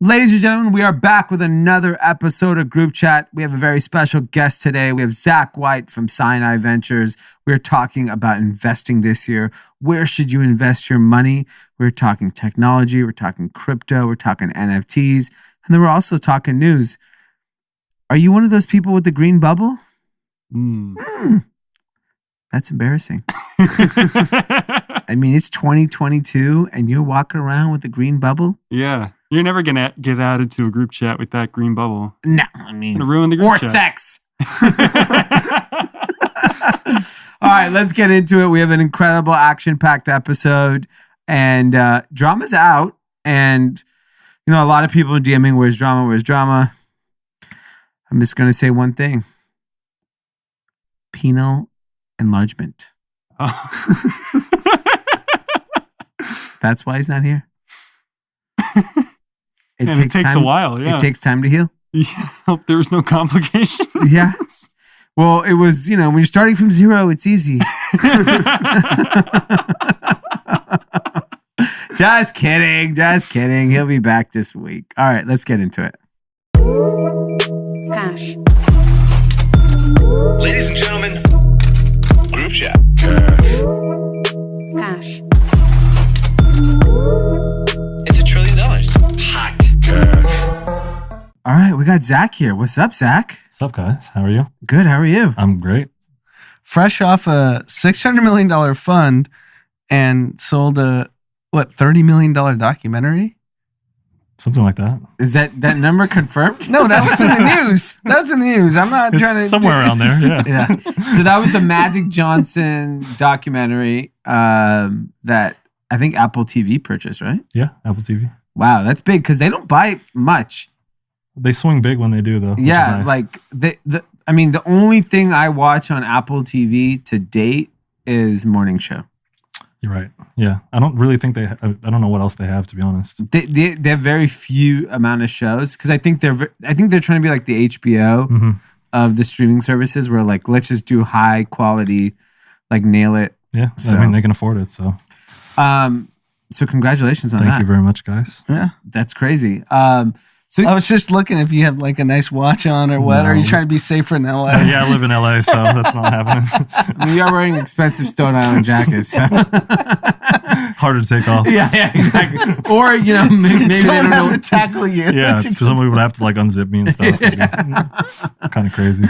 Ladies and gentlemen, we are back with another episode of Group Chat. We have a very special guest today. We have Zach White from Sinai Ventures. We're talking about investing this year. Where should you invest your money? We're talking technology. We're talking crypto. We're talking NFTs. And then we're also talking news. Are you one of those people with the green bubble? That's embarrassing. I mean, it's 2022 and you're walking around with the green bubble? Yeah. You're never going to get added to a group chat with that green bubble. No, I mean... Gonna ruin the group or chat. Sex. All right, let's get into it. We have an incredible action-packed episode. And drama's out. And, you know, a lot of people are DMing, where's drama, where's drama? I'm just going to say one thing. Penal enlargement. Oh. That's why he's not here. It takes a while, yeah. It takes time to heal. Yeah, hope there was no complications. Yeah. Well, it was, you know, when you're starting from zero, it's easy. Just kidding. Just kidding. He'll be back this week. All right, let's get into it. Cash. Ladies and gentlemen, Group Chat. Cash. It's $1 trillion. Hot. All right, we got Zach here. What's up, Zach? What's up, guys? How are you? Good. How are you? I'm great. Fresh off a $600 million fund and sold a, $30 million documentary? Something like that. Is that number confirmed? No, that was in the news. That's in the news. I'm not trying to... Somewhere around there, yeah. Yeah. So that was the Magic Johnson documentary that I think Apple TV purchased, right? Yeah, Apple TV. Wow, that's big because they don't buy much. They swing big when they do, though. Yeah, nice. like the only thing I watch on Apple TV to date is Morning Show. You're right. Yeah, I don't really think I don't know what else they have, to be honest. They have very few amount of shows because I think they're trying to be like the HBO of the streaming services, where like let's just do high quality, like nail it. Yeah, So, I mean they can afford it. So, so congratulations on that. Thank you very much, guys. Yeah. That's crazy. So I was just looking if you have like a nice watch on or what. No. Or are you trying to be safer in LA? Yeah, I live in LA, so that's not happening. you are wearing expensive Stone Island jackets. So. Harder to take off. Yeah, exactly. Or, you know, maybe they Someone don't know. have to tackle you. Yeah, somebody would have to like unzip me and stuff. Kind of crazy.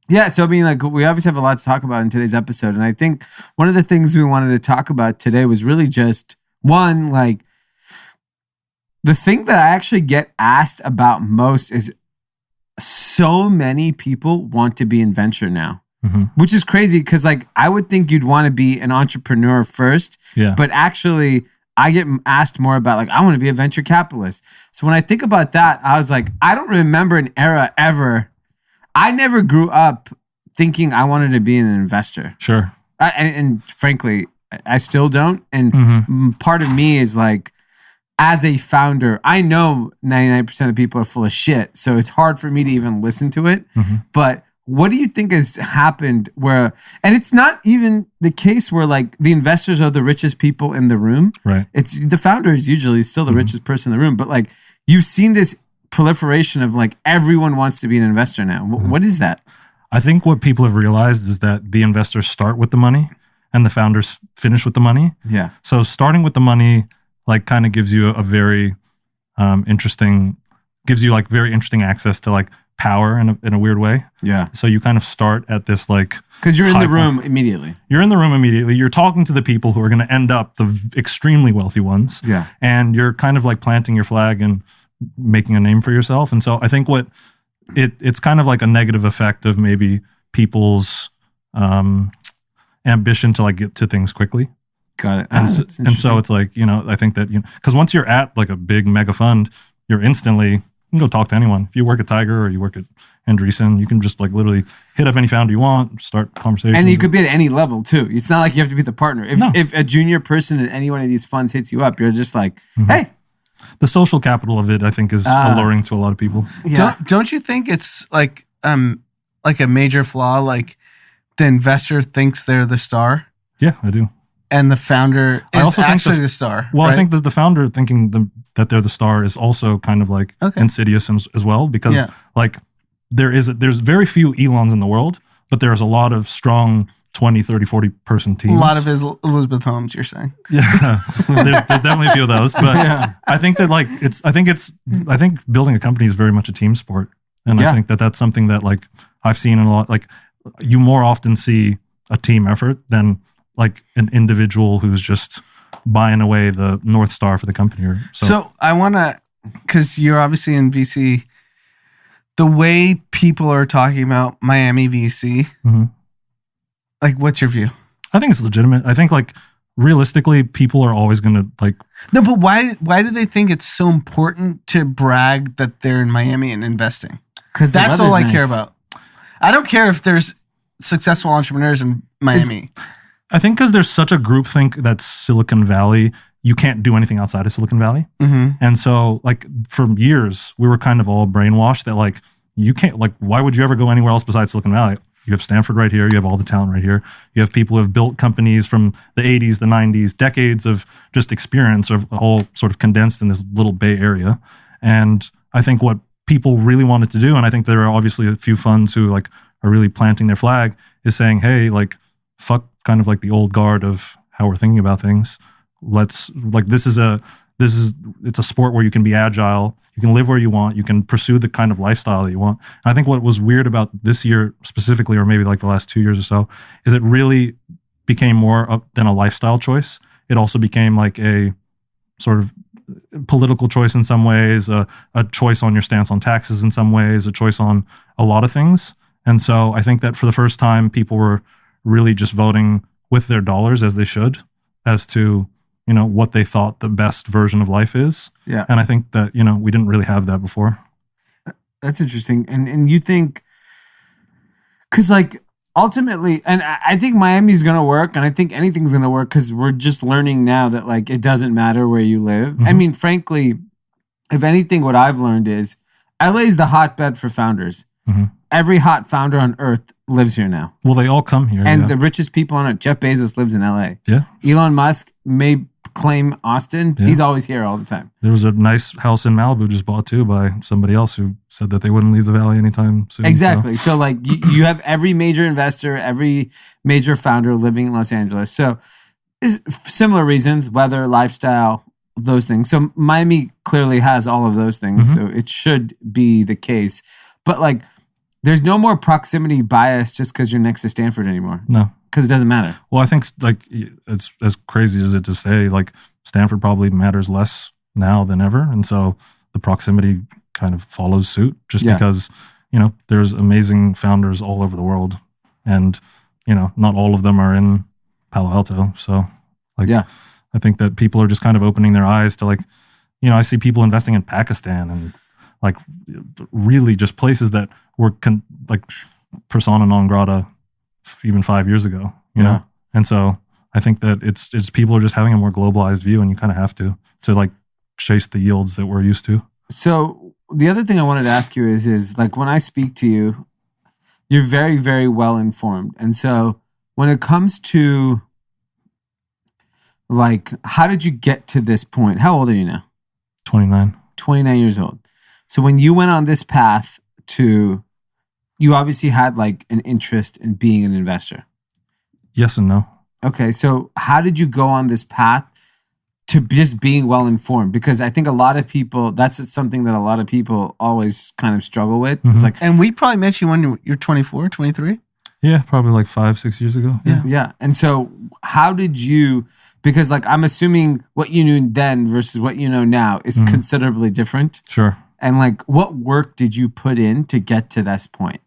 Yeah, so I mean, like, we obviously have a lot to talk about in today's episode. And I think one of the things we wanted to talk about today was really just, one, like, the thing that I actually get asked about most is so many people want to be in venture now. Which is crazy because, like, I would think you'd want to be an entrepreneur first. Yeah. But actually, I get asked more about, like, I want to be a venture capitalist. So when I think about that, I was like, I don't remember an era ever. I never grew up thinking I wanted to be an investor. Sure. And frankly, I still don't. And part of me is like, as a founder, I know 99% of people are full of shit. So it's hard for me to even listen to it. But what do you think has happened where, and it's not even the case where like the investors are the richest people in the room. Right. It's the founder is usually still the richest person in the room. But like you've seen this proliferation of like everyone wants to be an investor now. What is that? I think what people have realized is that the investors start with the money and the founders finish with the money. Yeah. So starting with the money like kind of gives you a very interesting access to like power in a weird way. Yeah. So you kind of start at this like... Because you're in the room immediately. You're in the room immediately. You're talking to the people who are going to end up the extremely wealthy ones. Yeah. And you're kind of like planting your flag and making a name for yourself. And so I think it's kind of like a negative effect of maybe people's ambition to like get to things quickly. Got it. And so it's like, you know, I think that, you know, because once you're at like a big mega fund, you're instantly, you can go talk to anyone. If you work at Tiger or you work at Andreessen, you can just like literally hit up any founder you want, start conversations. And you could be at any level too. It's not like you have to be the partner. If a junior person in any one of these funds hits you up, you're just like, hey. The social capital of it, I think, is alluring to a lot of people. Yeah. Don't you think it's like a major flaw? Like the investor thinks they're the star. Yeah, I do. And the founder is actually the star. Well, right? I think that the founder thinking that they're the star is also kind of like insidious as well, because like there's very few Elons in the world, but there's a lot of strong 20, 30, 40 person teams. A lot of Elizabeth Holmes, you're saying. Yeah. there's definitely a few of those, but I think that like I think building a company is very much a team sport. And I think that that's something that like I've seen in a lot, like you more often see a team effort than like an individual who's just buying away the North Star for the company. So I want to, because you're obviously in VC, the way people are talking about Miami VC, like what's your view? I think it's legitimate. I think like realistically, people are always going to like. No, but why do they think it's so important to brag that they're in Miami and investing? Because that's all I care about. I don't care if there's successful entrepreneurs in Miami. I think because there's such a groupthink that's Silicon Valley, you can't do anything outside of Silicon Valley. And so like for years, we were kind of all brainwashed that like, you can't, like, why would you ever go anywhere else besides Silicon Valley? You have Stanford right here. You have all the talent right here. You have people who have built companies from the 80s, the 90s, decades of just experience of all sort of condensed in this little Bay Area. And I think what people really wanted to do, and I think there are obviously a few funds who like are really planting their flag, is saying, hey, like, fuck kind of like the old guard of how we're thinking about things. Let's like, it's a sport where you can be agile. You can live where you want. You can pursue the kind of lifestyle that you want. And I think what was weird about this year specifically, or maybe like the last 2 years or so, is it really became more than a lifestyle choice. It also became like a sort of political choice in some ways, a choice on your stance on taxes in some ways, a choice on a lot of things. And so I think that for the first time, people were really just voting with their dollars, as they should, as to, you know, what they thought the best version of life is. Yeah. And I think that, you know, we didn't really have that before. That's interesting. And you think, because like ultimately, and I think Miami's going to work, and I think anything's going to work, because we're just learning now that like it doesn't matter where you live. I mean, frankly, if anything, what I've learned is LA is the hotbed for founders. Every hot founder on earth lives here now. Well, they all come here. And the richest people on earth, Jeff Bezos lives in LA. Yeah. Elon Musk may claim Austin. He's always here all the time. There was a nice house in Malibu just bought too by somebody else who said that they wouldn't leave the valley anytime soon. Exactly. So like you have every major investor, every major founder living in Los Angeles. So is similar reasons, weather, lifestyle, those things. So Miami clearly has all of those things. So it should be the case. But like, there's no more proximity bias just because you're next to Stanford anymore. No. Because it doesn't matter. Well, I think like it's as crazy as it to say, like Stanford probably matters less now than ever. And so the proximity kind of follows suit just because, you know, there's amazing founders all over the world. And, you know, not all of them are in Palo Alto. So like, I think that people are just kind of opening their eyes to like, you know, I see people investing in Pakistan and like really just places that were like persona non grata even 5 years ago, you know? And so I think that it's people are just having a more globalized view, and you kind of have to like chase the yields that we're used to. So the other thing I wanted to ask you is like, when I speak to you, you're very, very well informed. And so when it comes to like, how did you get to this point? How old are you now? 29. 29 years old. So when you went on this path you obviously had like an interest in being an investor. Yes and no. Okay. So how did you go on this path to just being well informed? Because I think a lot of people, that's something that a lot of people always kind of struggle with. It's like, and we probably met you when you're 24, 23. Yeah, probably like 5-6 years ago. Yeah. And so how did you, because like, I'm assuming what you knew then versus what you know now is considerably different. Sure. And like, what work did you put in to get to this point?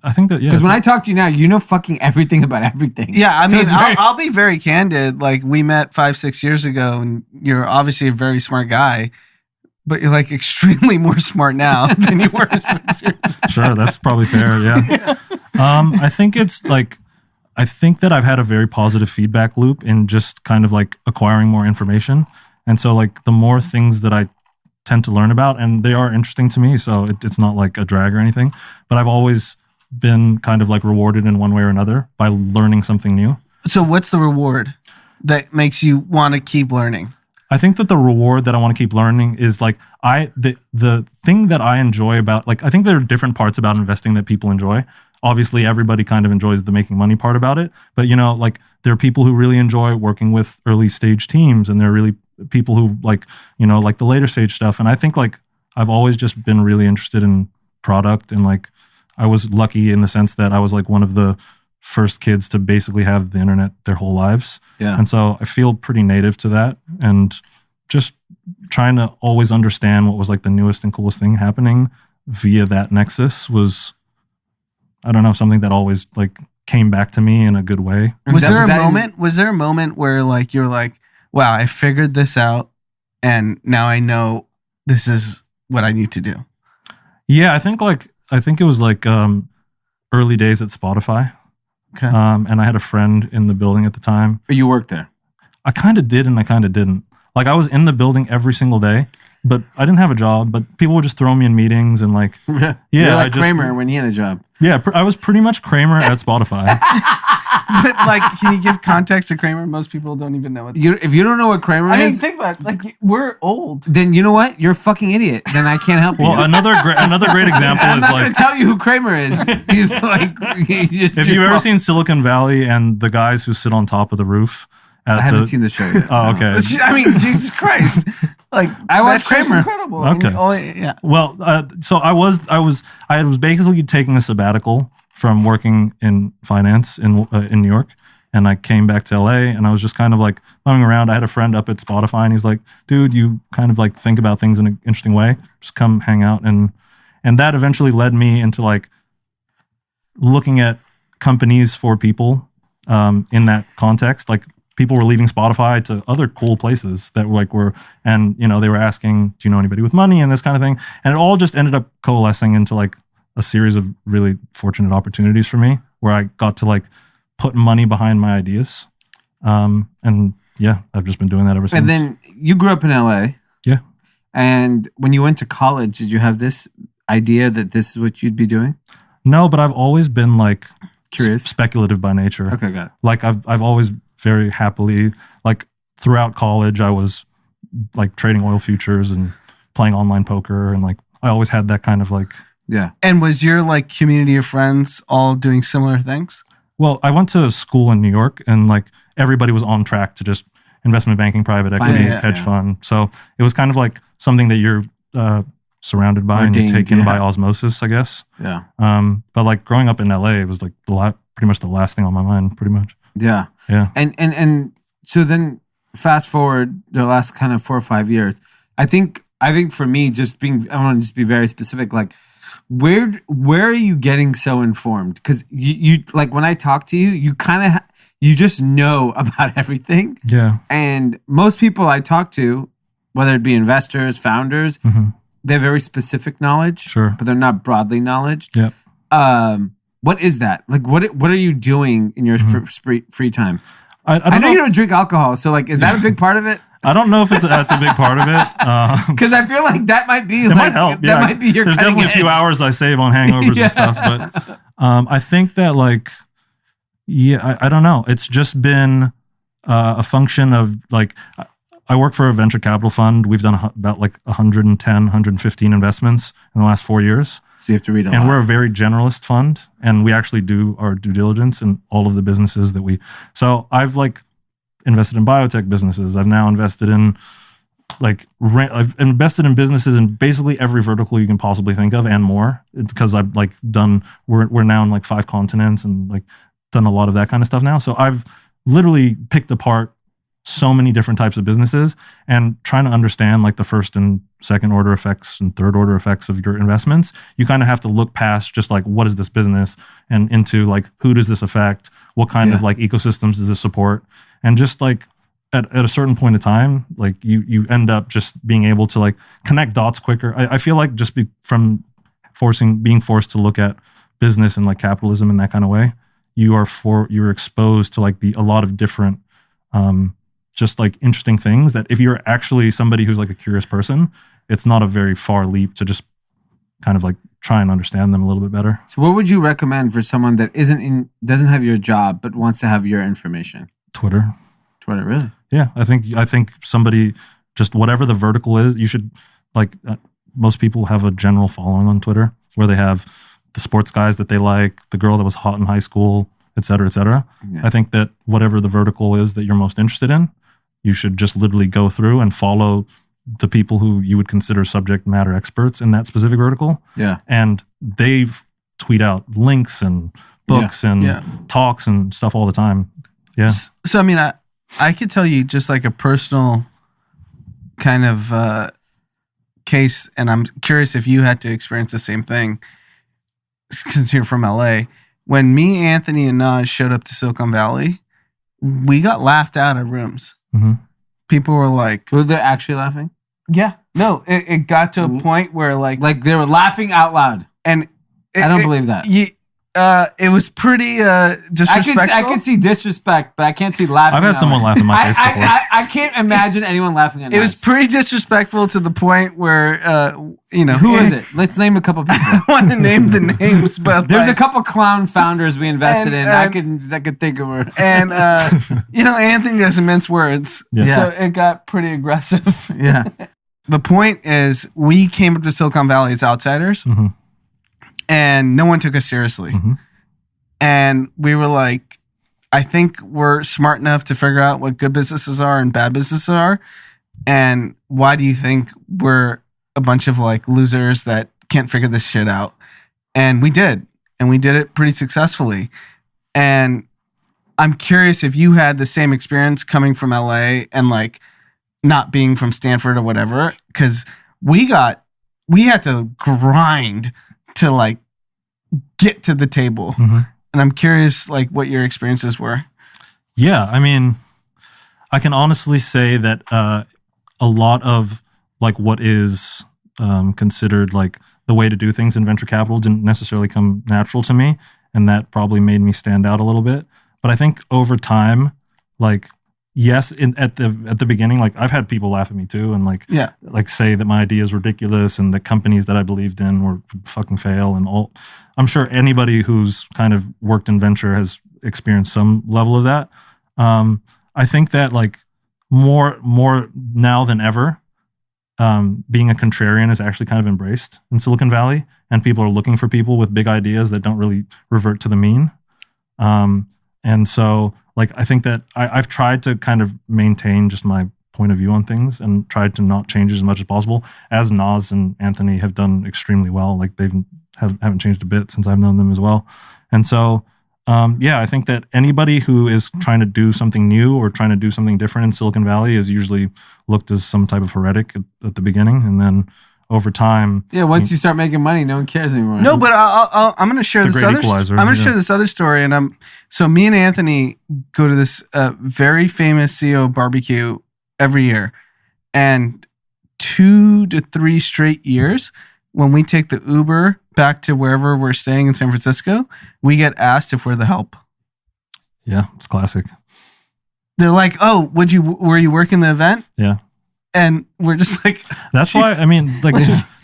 I think that, because when I talk to you now, you know fucking everything about everything. Yeah, I mean, I'll be very candid. Like, we met 5-6 years ago, and you're obviously a very smart guy, but you're like extremely more smart now than you were 6 years ago. Sure, that's probably fair. Yeah. I think it's like, I think that I've had a very positive feedback loop in just kind of like acquiring more information, and so like the more things that I tend to learn about, and they are interesting to me, so it's not like a drag or anything, but I've always been kind of like rewarded in one way or another by learning something new. So what's the reward that makes you want to keep learning? I think that the reward that I want to keep learning is like the thing that I enjoy about, like, I think there are different parts about investing that people enjoy. Obviously, everybody kind of enjoys the making money part about it, but like there are people who really enjoy working with early stage teams, and there are really people who like like the later stage stuff. And I think like I've always just been really interested in product, and like I was lucky in the sense that I was like one of the first kids to basically have the internet their whole lives. Yeah. And so I feel pretty native to that, and just trying to always understand what was like the newest and coolest thing happening via that nexus was, I don't know, something that always like came back to me in a good way. Was there a moment where like you're like, wow, I figured this out and now I know this is what I need to do? Yeah, I think it was like early days at Spotify. Okay. And I had a friend in the building at the time. But you worked there. I kind of did and I kind of didn't. Like I was in the building every single day, but I didn't have a job, but people would just throw me in meetings and like, yeah. You're like Kramer when he had a job. Yeah, I was pretty much Kramer at Spotify. But like, can you give context to Kramer? Most people don't even know it. If you don't know what Kramer is, think about it. Like, we're old. Then you know what? You're a fucking idiot. Then I can't help you. Well, another great example I'm is not like, going to tell you who Kramer is. He's like, if you've ever seen Silicon Valley and the guys who sit on top of the roof. I haven't seen the show yet. Oh, okay. I mean, Jesus Christ! Like I watched Kramer. Incredible. Okay. I mean, yeah. Well, so I was basically taking a sabbatical from working in finance in New York, and I came back to LA, and I was just kind of like bumming around. I had a friend up at Spotify, and he was like, "Dude, you kind of like think about things in an interesting way. Just come hang out." And that eventually led me into like looking at companies for people in that context, like. People were leaving Spotify to other cool places that and they were asking, do you know anybody with money and this kind of thing? And it all just ended up coalescing into like a series of really fortunate opportunities for me where I got to like put money behind my ideas. And yeah, I've just been doing that ever since. And then you grew up in LA. Yeah. And when you went to college, did you have this idea that this is what you'd be doing? No, but I've always been like curious, speculative by nature. Okay, got it. Like I've always very happily, like throughout college, I was like trading oil futures and playing online poker, and like I always had that kind of like. Yeah. And was your like community of friends all doing similar things? Well, I went to school in New York, and like everybody was on track to just investment banking, private equity, hedge fund. So it was kind of like something that you're surrounded by and you take in by osmosis, I guess. Yeah. But like growing up in LA, it was like pretty much the last thing on my mind, pretty much. Yeah. Yeah. And so then fast forward the last kind of 4 or 5 years, I think for me, I want to just be very specific, like where are you getting so informed? Because you like when I talk to you, you kind of, you just know about everything. Yeah. And most people I talk to, whether it be investors, founders, they have very specific knowledge, sure, but they're not broadly knowledge. Yeah. What is that? Like, what are you doing in your free time? I know you don't drink alcohol, so like, is that a big part of it? I don't know if that's a big part of it. Because I feel like that might be. It might help. That might be your. There's definitely a few hours I save on hangovers and stuff, but I think that like, yeah, I don't know. It's just been a function of like. I work for a venture capital fund. We've done about like 110, 115 investments in the last 4 years. So you have to read a lot. And we're a very generalist fund, and we actually do our due diligence in all of the businesses that we. So I've like invested in biotech businesses. I've now invested in I've invested in businesses in basically every vertical you can possibly think of and more. It's because I've like done. We're now in like 5 continents and like done a lot of that kind of stuff now. So I've literally picked apart so many different types of businesses and trying to understand like the first and second order effects and third order effects of your investments. You kind of have to look past just like, what is this business, and into like, who does this affect? What kind of like ecosystems does this support? And just like at a certain point of time, like you end up just being able to like connect dots quicker. I feel like just being forced to look at business and like capitalism in that kind of way, you're exposed to like a lot of different, just like interesting things that if you're actually somebody who's like a curious person, it's not a very far leap to just kind of like try and understand them a little bit better. So what would you recommend for someone that doesn't have your job, but wants to have your information? Twitter, really? Yeah. I think somebody just whatever the vertical is, you should like most people have a general following on Twitter where they have the sports guys that they like, the girl that was hot in high school, et cetera, et cetera. Yeah. I think that whatever the vertical is that you're most interested in, you should just literally go through and follow the people who you would consider subject matter experts in that specific vertical. Yeah. And they tweet out links and books and talks and stuff all the time. Yeah. So, I mean, I could tell you just like a personal kind of case, and I'm curious if you had to experience the same thing since you're from LA. When me, Anthony, and Naj showed up to Silicon Valley, we got laughed out of rooms. Mm-hmm. People were like... Were they actually laughing? Yeah. No, it got to a point where like they were laughing out loud. And I don't believe that. It was pretty disrespectful. I can see disrespect, but I can't see laughing. I've had someone laugh in my face before. I can't imagine anyone laughing at us. It was pretty disrespectful to the point where, Who is it? Let's name a couple people. I don't want to name the names, but there's a couple clown founders we invested in. I could think of her. And, Anthony doesn't mince words. Yeah. So it got pretty aggressive. Yeah. The point is, we came up to Silicon Valley as outsiders. Mm-hmm. And no one took us seriously. Mm-hmm. And we were like, I think we're smart enough to figure out what good businesses are and bad businesses are. And why do you think we're a bunch of like losers that can't figure this shit out? And we did. And we did it pretty successfully. And I'm curious if you had the same experience coming from LA and like not being from Stanford or whatever. Because we had to grind to like get to the table. Mm-hmm. And I'm curious like what your experiences were. Yeah, I mean, I can honestly say that a lot of like what is considered like the way to do things in venture capital didn't necessarily come natural to me, and that probably made me stand out a little bit. But I think over time, like yes, at the beginning, like I've had people laugh at me too, and like say that my idea is ridiculous, and the companies that I believed in were fucking fail, and all. I'm sure anybody who's kind of worked in venture has experienced some level of that. I think that like more now than ever, being a contrarian is actually kind of embraced in Silicon Valley, and people are looking for people with big ideas that don't really revert to the mean. And so, like, I think that I've tried to kind of maintain just my point of view on things and tried to not change as much as possible, as Nas and Anthony have done extremely well. Like, they haven't changed a bit since I've known them as well. And so, I think that anybody who is trying to do something new or trying to do something different in Silicon Valley is usually looked as some type of heretic at the beginning. And then over time, once you start making money, no one cares anymore. No, but I'm going to share this other. I'm going to share this other story, and so me and Anthony go to this very famous CEO barbecue every year, and 2 to 3 straight years, when we take the Uber back to wherever we're staying in San Francisco, we get asked if we're the help. Yeah, it's classic. They're like, "Oh, were you working the event?" Yeah. And we're just like, that's why, I mean, like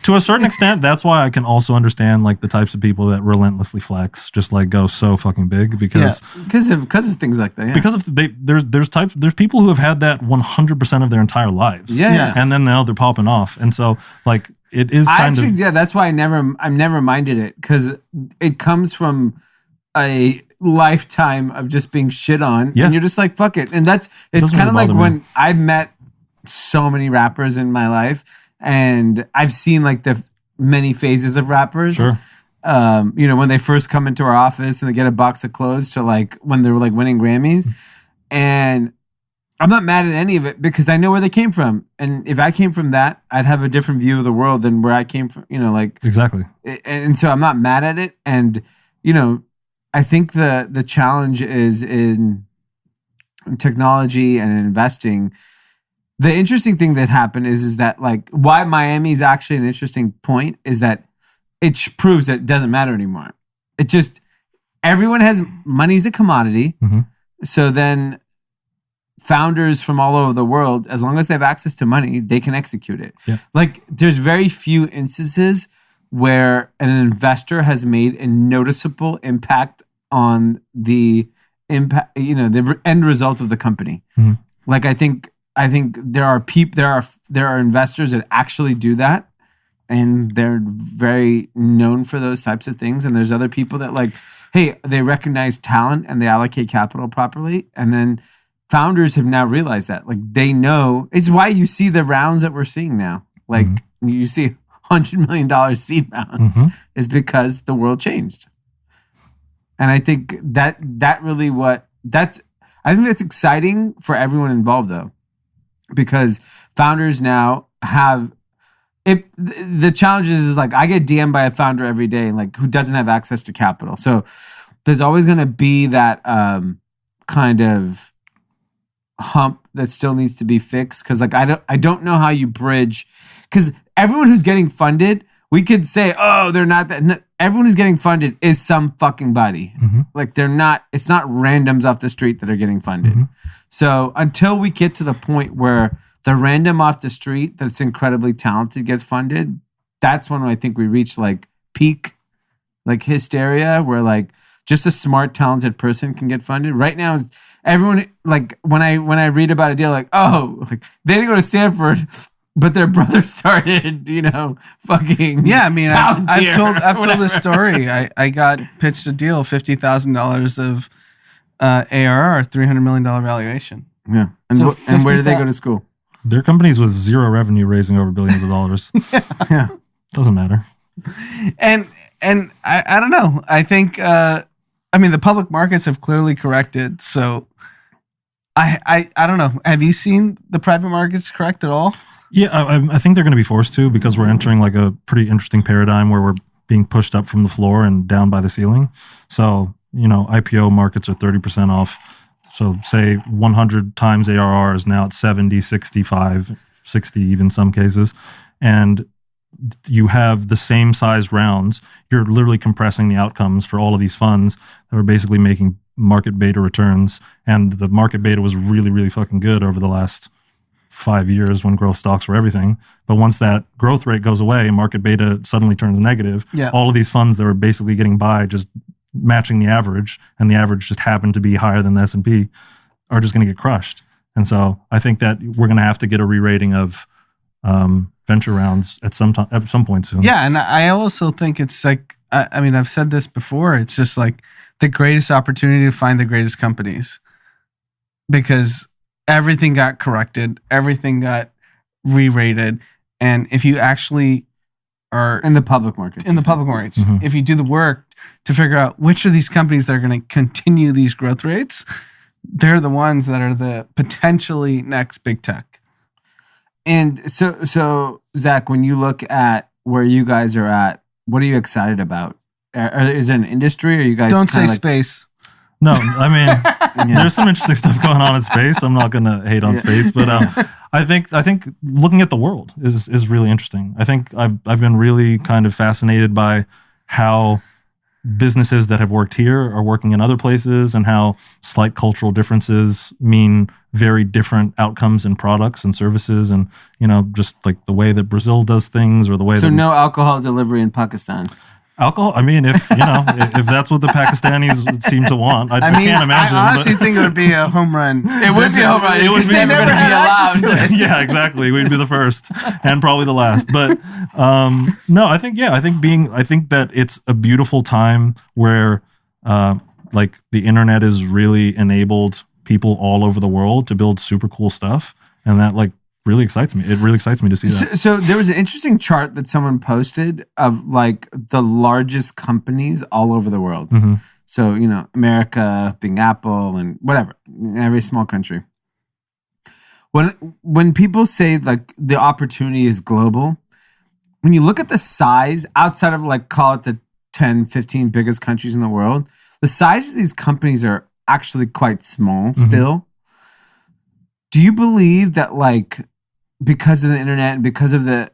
to a certain extent, that's why I can also understand like the types of people that relentlessly flex, just like go so fucking big because of things like that. Yeah. Because of there's people who have had that 100% of their entire lives. Yeah. And then now they're popping off. And so like it is that's why I've never minded it, because it comes from a lifetime of just being shit on. Yeah. And you're just like, fuck it. And it's kind of like when I've met so many rappers in my life, and I've seen like the many phases of rappers. Sure. When they first come into our office and they get a box of clothes to like when they were like winning Grammys. And I'm not mad at any of it because I know where they came from. And if I came from that, I'd have a different view of the world than where I came from, Exactly. And so I'm not mad at it. And, I think the challenge is in technology and in investing. The interesting thing that happened is that like why Miami is actually an interesting point is that it proves that it doesn't matter anymore. It just, everyone has money's a commodity. Mm-hmm. So then founders from all over the world, as long as they have access to money, they can execute it. Yeah. Like there's very few instances where an investor has made a noticeable impact on the impact, the end result of the company. Mm-hmm. Like I think I think there are investors that actually do that, and they're very known for those types of things. And there's other people that like, hey, they recognize talent and they allocate capital properly. And then founders have now realized that, like, they know. It's why you see the rounds that we're seeing now. Like you see $100 million seed rounds is because the world changed. And I think I think that's exciting for everyone involved, though, because founders now have the challenge is like, I get DM'd by a founder every day, like, who doesn't have access to capital. So there's always going to be that kind of hump that still needs to be fixed. Cause like, I don't know how you bridge, cause everyone who's getting funded, we could say, oh, they're not that. No, everyone who's getting funded is some fucking body. Like it's not randoms off the street that are getting funded. So until we get to the point where the random off the street that's incredibly talented gets funded, that's when I think we reach like peak, like hysteria, where like just a smart, talented person can get funded. Right now, everyone, like when I read about a deal, like, oh, like they didn't go to Stanford, but their brother started, fucking. Yeah, I mean, I've told this story. I got pitched a deal, $50,000 of ARR, $300 million valuation. Yeah, and where did they go to school? Their companies with zero revenue raising over billions of dollars. Yeah, doesn't matter. And I don't know. I think the public markets have clearly corrected. So I don't know. Have you seen the private markets correct at all? Yeah, I think they're going to be forced to, because we're entering like a pretty interesting paradigm where we're being pushed up from the floor and down by the ceiling. So, IPO markets are 30% off. So say 100 times ARR is now at 70, 65, 60, even some cases. And you have the same size rounds. You're literally compressing the outcomes for all of these funds that are basically making market beta returns. And the market beta was really, really fucking good over the last 5 years when growth stocks were everything. But once that growth rate goes away, market beta suddenly turns negative. Yeah. All of these funds that were basically getting by just matching the average, and the average just happened to be higher than the S&P, are just going to get crushed. And so I think that we're going to have to get a re-rating of venture rounds at some point soon. Yeah, and I also think it's like, I've said this before, it's just like the greatest opportunity to find the greatest companies, because everything got corrected, everything got re-rated, and if you actually are in the public markets, if you do the work to figure out which of these companies that are going to continue these growth rates, they're the ones that are the potentially next big tech. And so Zach, when you look at where you guys are at, what are you excited about? Is it an industry? Or you guys don't say space? No, I mean, there's some interesting stuff going on in space. I'm not going to hate on space, but I think looking at the world is really interesting. I think I've been really kind of fascinated by how businesses that have worked here are working in other places, and how slight cultural differences mean very different outcomes in products and services, and just like the way that Brazil does things, or the way no alcohol delivery in Pakistan. Alcohol. I mean, if that's what the Pakistanis seem to want, I can't imagine. I honestly think it would be a home run. It would be a home run. It would be never had access to it. Yeah, exactly. We'd be the first and probably the last. But no, I think that it's a beautiful time where like the internet has really enabled people all over the world to build super cool stuff, and that like really excites me. It really excites me to see that. So there was an interesting chart that someone posted of like the largest companies all over the world. So, America being Apple and whatever, in every small country. When people say like the opportunity is global, when you look at the size outside of like, call it the 10, 15 biggest countries in the world, the size of these companies are actually quite small still. Do you believe that like, because of the internet and because of the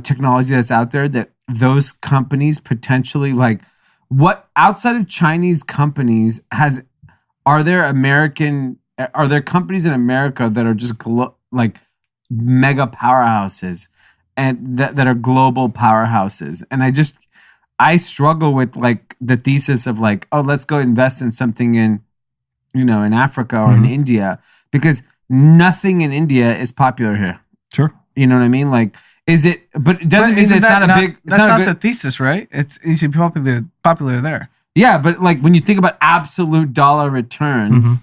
technology that's out there, that those companies potentially, like, what outside of Chinese companies are there companies in America that are just like mega powerhouses and that are global powerhouses? And I struggle with like the thesis of like, oh, let's go invest in something in in Africa or in India, because nothing in India is popular here. Sure. You know what I mean? Like, is it? But it doesn't But mean isn't it's that not a big. That's not a good, the thesis, right? It's easy popular there. yeah, but like when you think about absolute dollar returns,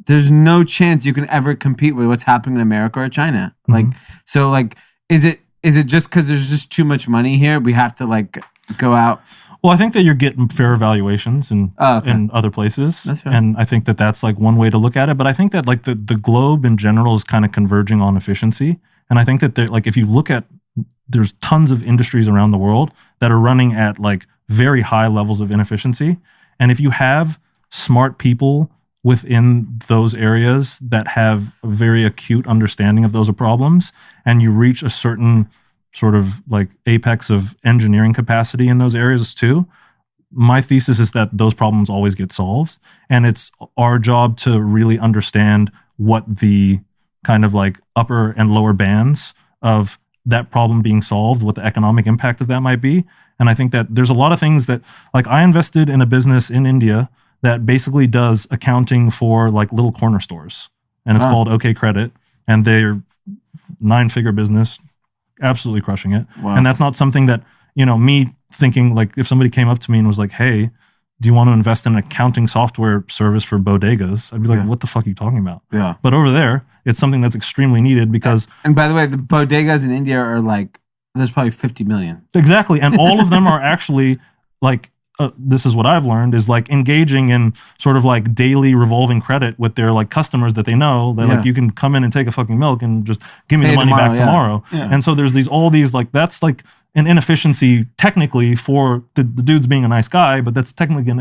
there's no chance you can ever compete with what's happening in America or China. Like, so like, is it just because there's just too much money here? We have to like go out. Well, I think that you're getting fair valuations in other places. That's fair. And I think that that's like one way to look at it. But I think that like the globe in general is kind of converging on efficiency. And I think that like if you look at, there's tons of industries around the world that are running at like very high levels of inefficiency. And if you have smart people within those areas that have a very acute understanding of those problems, and you reach a certain sort of like apex of engineering capacity in those areas too, my thesis is that those problems always get solved. And it's our job to really understand what the kind of like upper and lower bands of that problem being solved, what the economic impact of that might be. And I think that there's a lot of things that, like, I invested in a business in India that basically does accounting for like little corner stores, and it's called OK Credit, and they're 9-figure business, absolutely crushing it. Wow. And that's not something that, you know, me thinking like if somebody came up to me and was like, hey, do you want to invest in an accounting software service for bodegas? I'd be like, what the fuck are you talking about? Yeah. But over there, it's something that's extremely needed because... And by the way, the bodegas in India are like, there's probably 50 million. Exactly. And all of them are actually like, this is what I've learned, is like engaging in sort of like daily revolving credit with their like customers that they know. They're like, you can come in and take a fucking milk and just give me the money back tomorrow. Yeah. And so there's all these like, that's like an inefficiency technically for the dude's being a nice guy, but that's technically an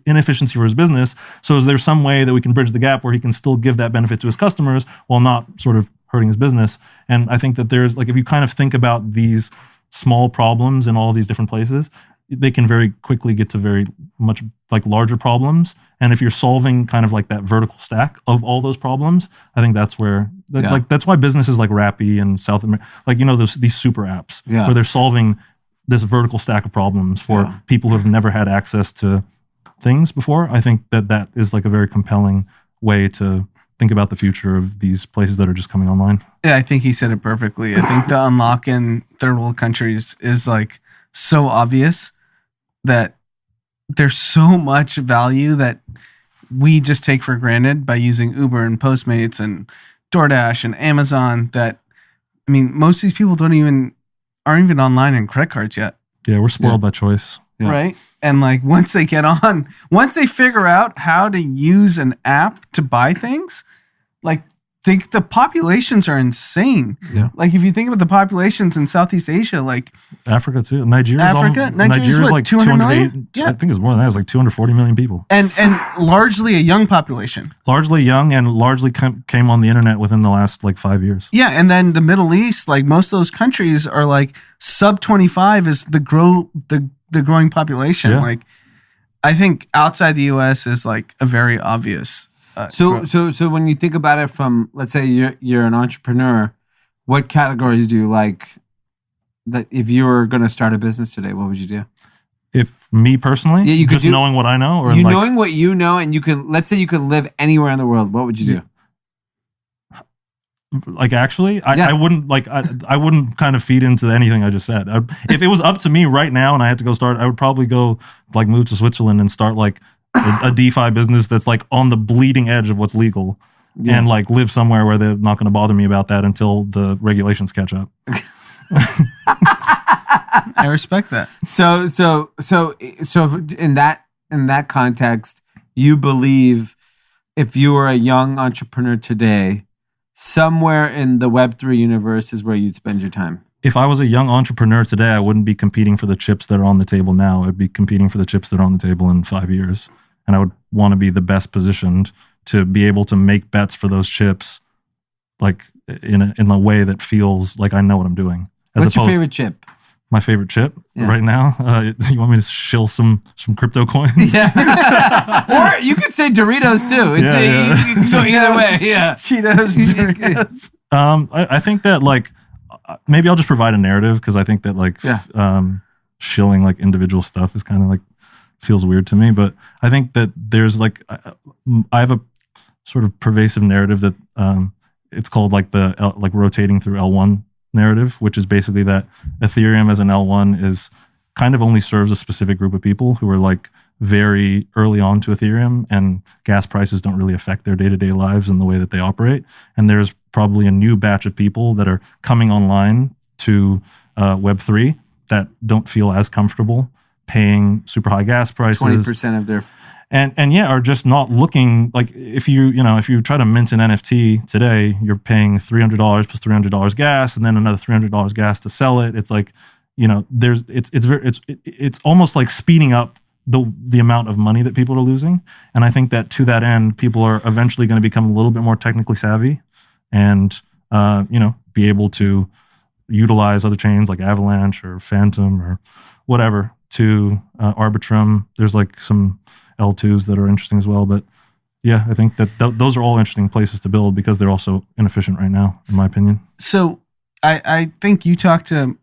inefficiency for his business. So is there some way that we can bridge the gap where he can still give that benefit to his customers while not sort of hurting his business? And I think that there's like, if you kind of think about these small problems in all these different places, they can very quickly get to very much like larger problems. And if you're solving kind of like that vertical stack of all those problems, I think that's where, like, that's why businesses like Rappi and South America, like, you know, these super apps where they're solving this vertical stack of problems for people who have never had access to things before. I think that is like a very compelling way to think about the future of these places that are just coming online. Yeah, I think he said it perfectly. I think the unlock in third world countries is like so obvious that there's so much value that we just take for granted by using Uber and Postmates and DoorDash and Amazon, that, I mean, most of these people aren't even online in credit cards yet. Yeah, we're spoiled by choice. Yeah. Right? And like once they figure out how to use an app to buy things, like the populations are insane. Yeah. Like if you think about the populations in Southeast Asia, like Africa too. Nigeria's what, like 200 million? I think it's more than that. It's like 240 million people. And largely a young population. Largely young and largely came on the internet within the last like 5 years. Yeah, and then the Middle East, like most of those countries are like sub 25 is the growing population. Yeah. Like I think outside the US is like a very obvious So when you think about it from, let's say you're an entrepreneur, what categories do you like? That if you were going to start a business today, what would you do? If me personally, you could just knowing what I know, or you like, knowing what you know, and you can, let's say you could live anywhere in the world, what would you do? like actually, I wouldn't like I wouldn't kind of feed into anything I just said. If it was up to me right now and I had to go start, I would probably go like move to Switzerland and start like a DeFi business that's like on the bleeding edge of what's legal, and like live somewhere where they're not going to bother me about that until the regulations catch up. I respect that. So in that context, you believe if you were a young entrepreneur today, somewhere in the Web3 universe is where you'd spend your time. If I was a young entrepreneur today, I wouldn't be competing for the chips that are on the table now. I'd be competing for the chips that are on the table in 5 years. And I would want to be the best positioned to be able to make bets for those chips, like in a way that feels like I know what I'm doing. What's your favorite chip? My favorite chip right now? You want me to shill some crypto coins? Yeah. Or you could say Doritos too. It's you can go either way. Yeah. Cheetos, Doritos. I think that like maybe I'll just provide a narrative, because I think that like shilling like individual stuff is kind of like feels weird to me. But I think that there's like I have a sort of pervasive narrative that it's called like like rotating through L1 narrative, which is basically that Ethereum as an L1 is kind of only serves a specific group of people who are like very early on to Ethereum, and gas prices don't really affect their day-to-day lives and the way that they operate. And there's probably a new batch of people that are coming online to Web3 that don't feel as comfortable paying super high gas prices. 20% of their and are just not looking like if you try to mint an NFT today, you're paying $300 plus $300 gas and then another $300 gas to sell it. It's like, it's almost like speeding up the amount of money that people are losing. And I think that to that end, people are eventually going to become a little bit more technically savvy and be able to utilize other chains like Avalanche or Phantom or whatever to Arbitrum. There's like some L2s that are interesting as well. But yeah, I think that those are all interesting places to build because they're also inefficient right now, in my opinion. So I think you talk to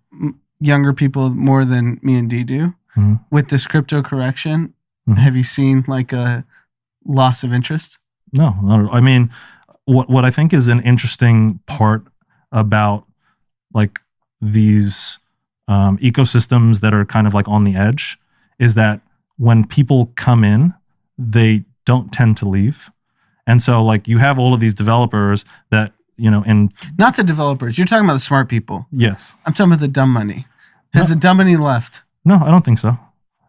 younger people more than me and D do. Mm-hmm. With this crypto correction, have you seen like a loss of interest? No, not. I mean, what I think is an interesting part about like these ecosystems that are kind of like on the edge is that when people come in, they don't tend to leave, and so like you have all of these developers that and not the developers. You're talking about the smart people. Yes, I'm talking about the dumb money. Has the dumb money left? No, I don't think so.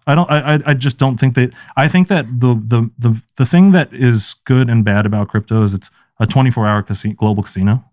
I just don't think that. I think that the thing that is good and bad about crypto is it's a 24-hour global casino,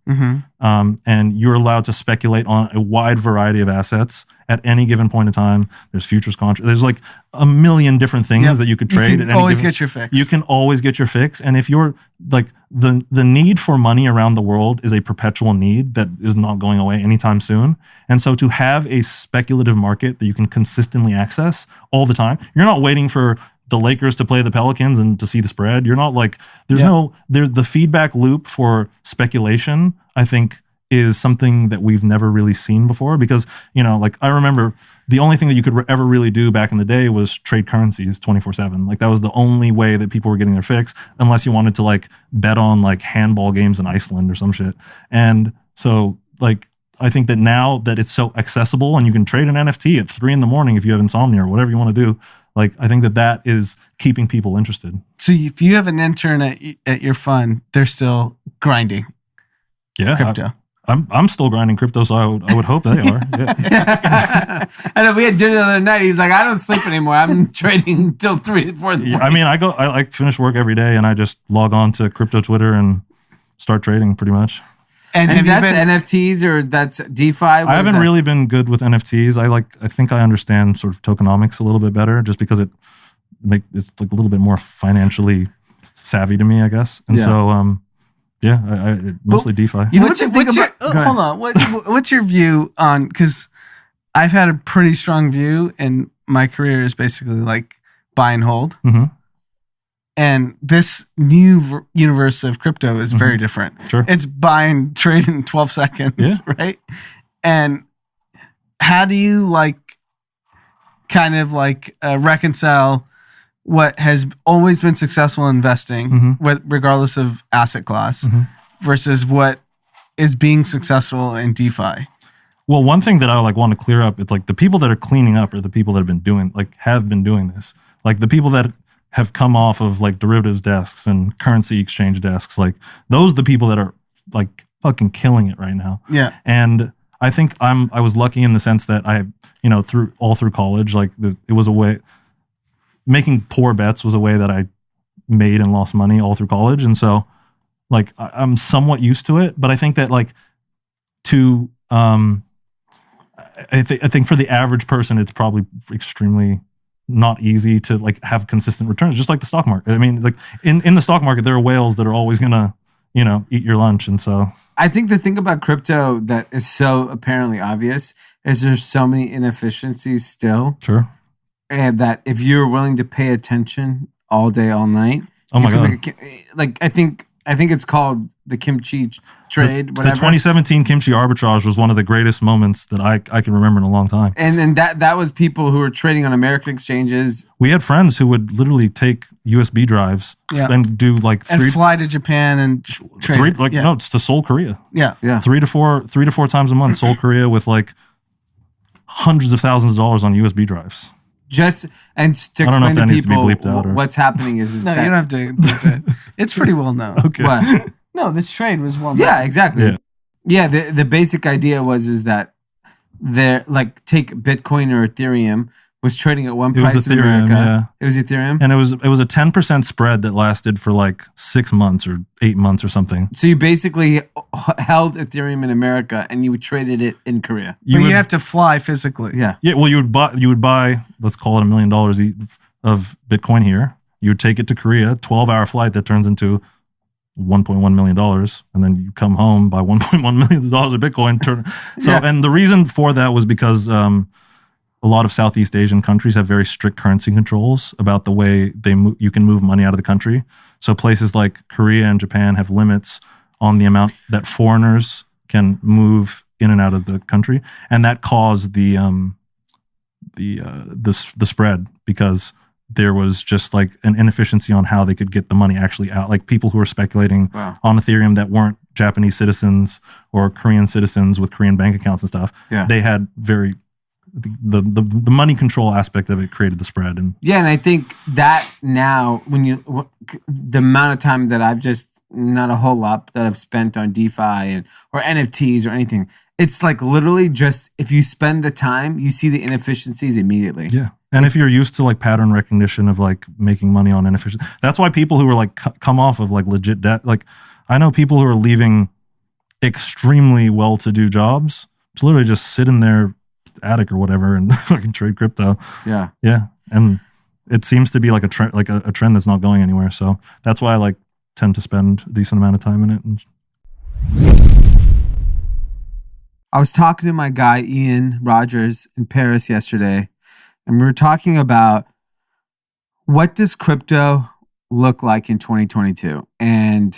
and you're allowed to speculate on a wide variety of assets at any given point in time. There's futures contracts. There's like a million different things that you could trade. You can always get your fix. You can always get your fix, and if you're like the need for money around the world is a perpetual need that is not going away anytime soon. And so to have a speculative market that you can consistently access all the time, you're not waiting for the Lakers to play the Pelicans and to see the spread. You're not like, there's the feedback loop for speculation, I think, is something that we've never really seen before because, like I remember the only thing that you could ever really do back in the day was trade currencies 24/7. Like that was the only way that people were getting their fix unless you wanted to like bet on like handball games in Iceland or some shit. And so like, I think that now that it's so accessible and you can trade an NFT at 3 a.m. if you have insomnia or whatever you want to do, like, I think that is keeping people interested. So if you have an intern at your fund, they're still grinding crypto. I'm still grinding crypto, so I would hope they are. Yeah. I know we had dinner the other night. He's like, I don't sleep anymore. I'm trading till 3 to 4 in the morning. I mean, I like finish work every day and I just log on to crypto Twitter and start trading pretty much. And that's NFTs or that's DeFi? I haven't really been good with NFTs. I think I understand sort of tokenomics a little bit better just because it's like a little bit more financially savvy to me, I guess. And so, I mostly DeFi. You know what you think about? Hold on. What's your view on? Because I've had a pretty strong view, and my career is basically like buy and hold. Mm-hmm. And this new universe of crypto is very different. Sure. It's buy and trade in 12 seconds, right? And how do you reconcile what has always been successful in investing, regardless of asset class, versus what is being successful in DeFi? Well, one thing that I want to clear up, it's like the people that are cleaning up are the people that have been doing this. Like the people that have come off of like derivatives desks and currency exchange desks, like those are the people that are like fucking killing it right now. Yeah. And I think I was lucky in the sense that I, through college, like it was a way, making poor bets was a way that I made and lost money all through college. And so like I'm somewhat used to it, but I think that like I think for the average person, it's probably extremely not easy to like have consistent returns, just like the stock market. I mean, like in the stock market, there are whales that are always gonna, eat your lunch. And so I think the thing about crypto that is so apparently obvious is there's so many inefficiencies still. Sure. And that if you're willing to pay attention all day, all night, oh my God. I think I think it's called the kimchi trade, The whatever. 2017 kimchi arbitrage was one of the greatest moments that I can remember in a long time. And then that was people who were trading on American exchanges. We had friends who would literally take USB drives and do like and fly to Japan and trade. No, it's to Seoul, Korea. Yeah. 3 to 4 times a month, Seoul, Korea, with like hundreds of thousands of dollars on USB drives. Just and to I don't know explain if that to needs to be people bleeped out or- what's happening is No, that, you don't have to. Bleep it. It's pretty well known. Okay. what? No, this trade was well known. Yeah, exactly. Yeah. Yeah, the basic idea is that they're like take Bitcoin or Ethereum was trading at one It was price in Ethereum, America. yeah. It was Ethereum. And it was a 10% spread that lasted for like 6 months or 8 months or something. So you basically held Ethereum in America and you traded it in Korea. But you would- have to fly physically. Yeah. Yeah, well, you would buy, let's call it $1 million of Bitcoin here. You would take it to Korea, 12-hour flight that turns into $1.1 million, and then you come home, buy $1.1 million of Bitcoin. And the reason for that was because a lot of Southeast Asian countries have very strict currency controls about the way you can move money out of the country. So places like Korea and Japan have limits on the amount that foreigners can move in and out of the country, and that caused the spread because there was just like an inefficiency on how they could get the money actually out. Like people who were speculating on Ethereum that weren't Japanese citizens or Korean citizens with Korean bank accounts and stuff. Yeah. They had the money control aspect of it created the spread. And Yeah, and I think that now the amount of time that I've just not a whole lot that I've spent on DeFi or NFTs or anything, it's like literally just if you spend the time, you see the inefficiencies immediately. yeah. And if you're used to like pattern recognition of like making money on inefficient, that's why people who are like come off of like legit debt, like I know people who are leaving extremely well-to-do jobs to literally just sit in their attic or whatever and fucking trade crypto. Yeah. Yeah. And it seems to be like a trend, a trend that's not going anywhere. So that's why I like tend to spend a decent amount of time in it. And I was talking to my guy, Ian Rogers, in Paris yesterday, and we were talking about what does crypto look like in 2022? And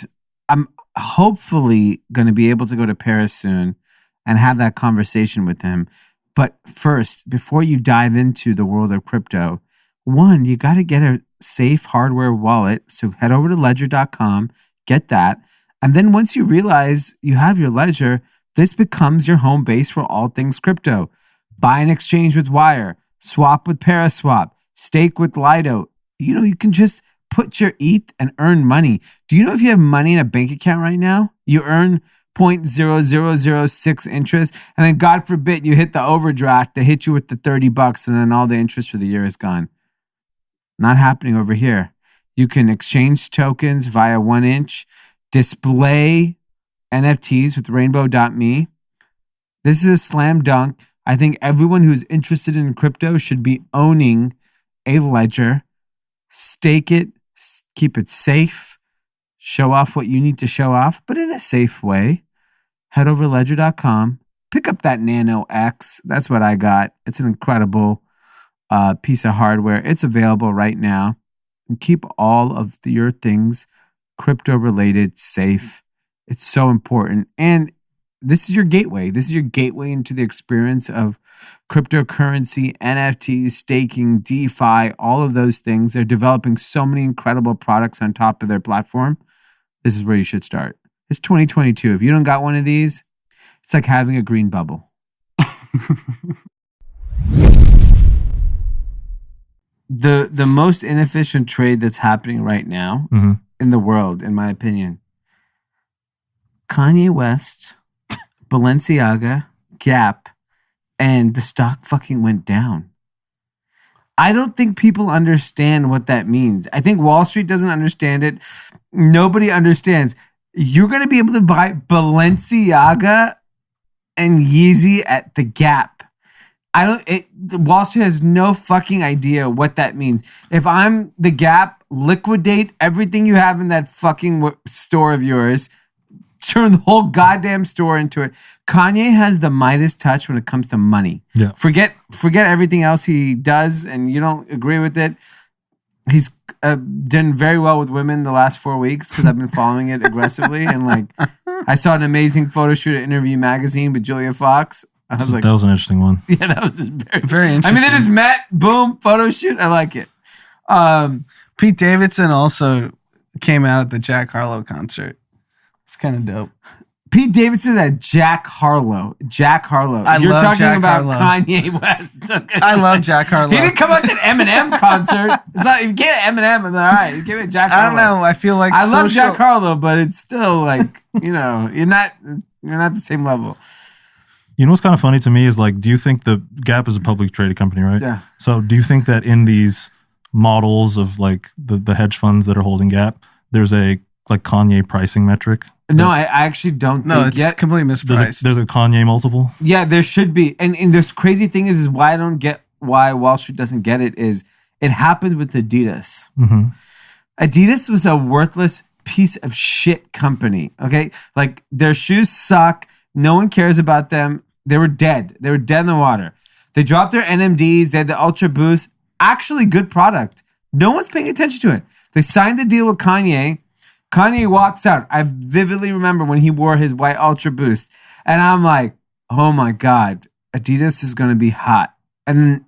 I'm hopefully going to be able to go to Paris soon and have that conversation with him. But first, before you dive into the world of crypto, one, you got to get a safe hardware wallet. So head over to ledger.com, get that. And then once you realize you have your Ledger, this becomes your home base for all things crypto. Buy and exchange with Wire, swap with Paraswap, stake with Lido. You know, you can just put your ETH and earn money. Do you know if you have money in a bank account right now, you earn 0.0006 interest, and then God forbid you hit the overdraft, they hit you with the $30 and then all the interest for the year is gone. Not happening over here. You can exchange tokens via 1inch, display NFTs with rainbow.me. This is a slam dunk. I think everyone who's interested in crypto should be owning a ledger. Stake it, keep it safe, show off what you need to show off, but in a safe way. Head over to ledger.com, pick up that Nano X. That's what I got. It's an incredible piece of hardware. It's available right now. And keep all of your things crypto related safe. It's so important. And this is your gateway. This is your gateway into the experience of cryptocurrency, NFTs, staking, DeFi, all of those things. They're developing so many incredible products on top of their platform. This is where you should start. It's 2022. If you don't got one of these, it's like having a green bubble. The most inefficient trade that's happening right now in the world, in my opinion, Kanye West, Balenciaga, Gap, and the stock fucking went down. I don't think people understand what that means. I think Wall Street doesn't understand it. Nobody understands. You're going to be able to buy Balenciaga and Yeezy at the Gap. Wall Street has no fucking idea what that means. If I'm the Gap, liquidate everything you have in that fucking store of yours. Turn the whole goddamn store into it. Kanye has the Midas touch when it comes to money. Yeah. Forget everything else he does, and you don't agree with it. He's done very well with women the last 4 weeks because I've been following it aggressively. And like, I saw an amazing photo shoot at Interview Magazine with Julia Fox. I was like, that was an interesting one. yeah, that was Very interesting. I mean, they just met, boom, photo shoot. I like it. Pete Davidson also came out at the Jack Harlow concert. It's kind of dope. Pete Davidson at Jack Harlow. Jack Harlow. I You're love talking Jack about Harlow. Kanye West. Okay. I love Jack Harlow. He didn't come out to an Eminem concert. It's not, if you get an Eminem, I'm like, all right, you give it Jack I Harlow. don't know. I feel like I love Jack Harlow, but it's still like, you know, you're not the same level. You know what's kind of funny to me is like, do you think the Gap is a publicly traded company, right? Yeah. So do you think that in these models of like the hedge funds that are holding Gap, there's a like Kanye pricing metric? No, I actually don't No, think it's yet. completely mispriced. There's a Kanye multiple? Yeah, there should be. And this crazy thing is why I don't get why Wall Street doesn't get it is it happened with Adidas. Mm-hmm. Adidas was a worthless piece of shit company. Okay. Like their shoes suck. No one cares about them. They were dead. They were dead in the water. They dropped their NMDs. They had the Ultra Boost. Actually, good product. No one's paying attention to it. They signed the deal with Kanye. Kanye walks out. I vividly remember when he wore his white Ultra Boost. And I'm like, oh my God, Adidas is going to be hot. And then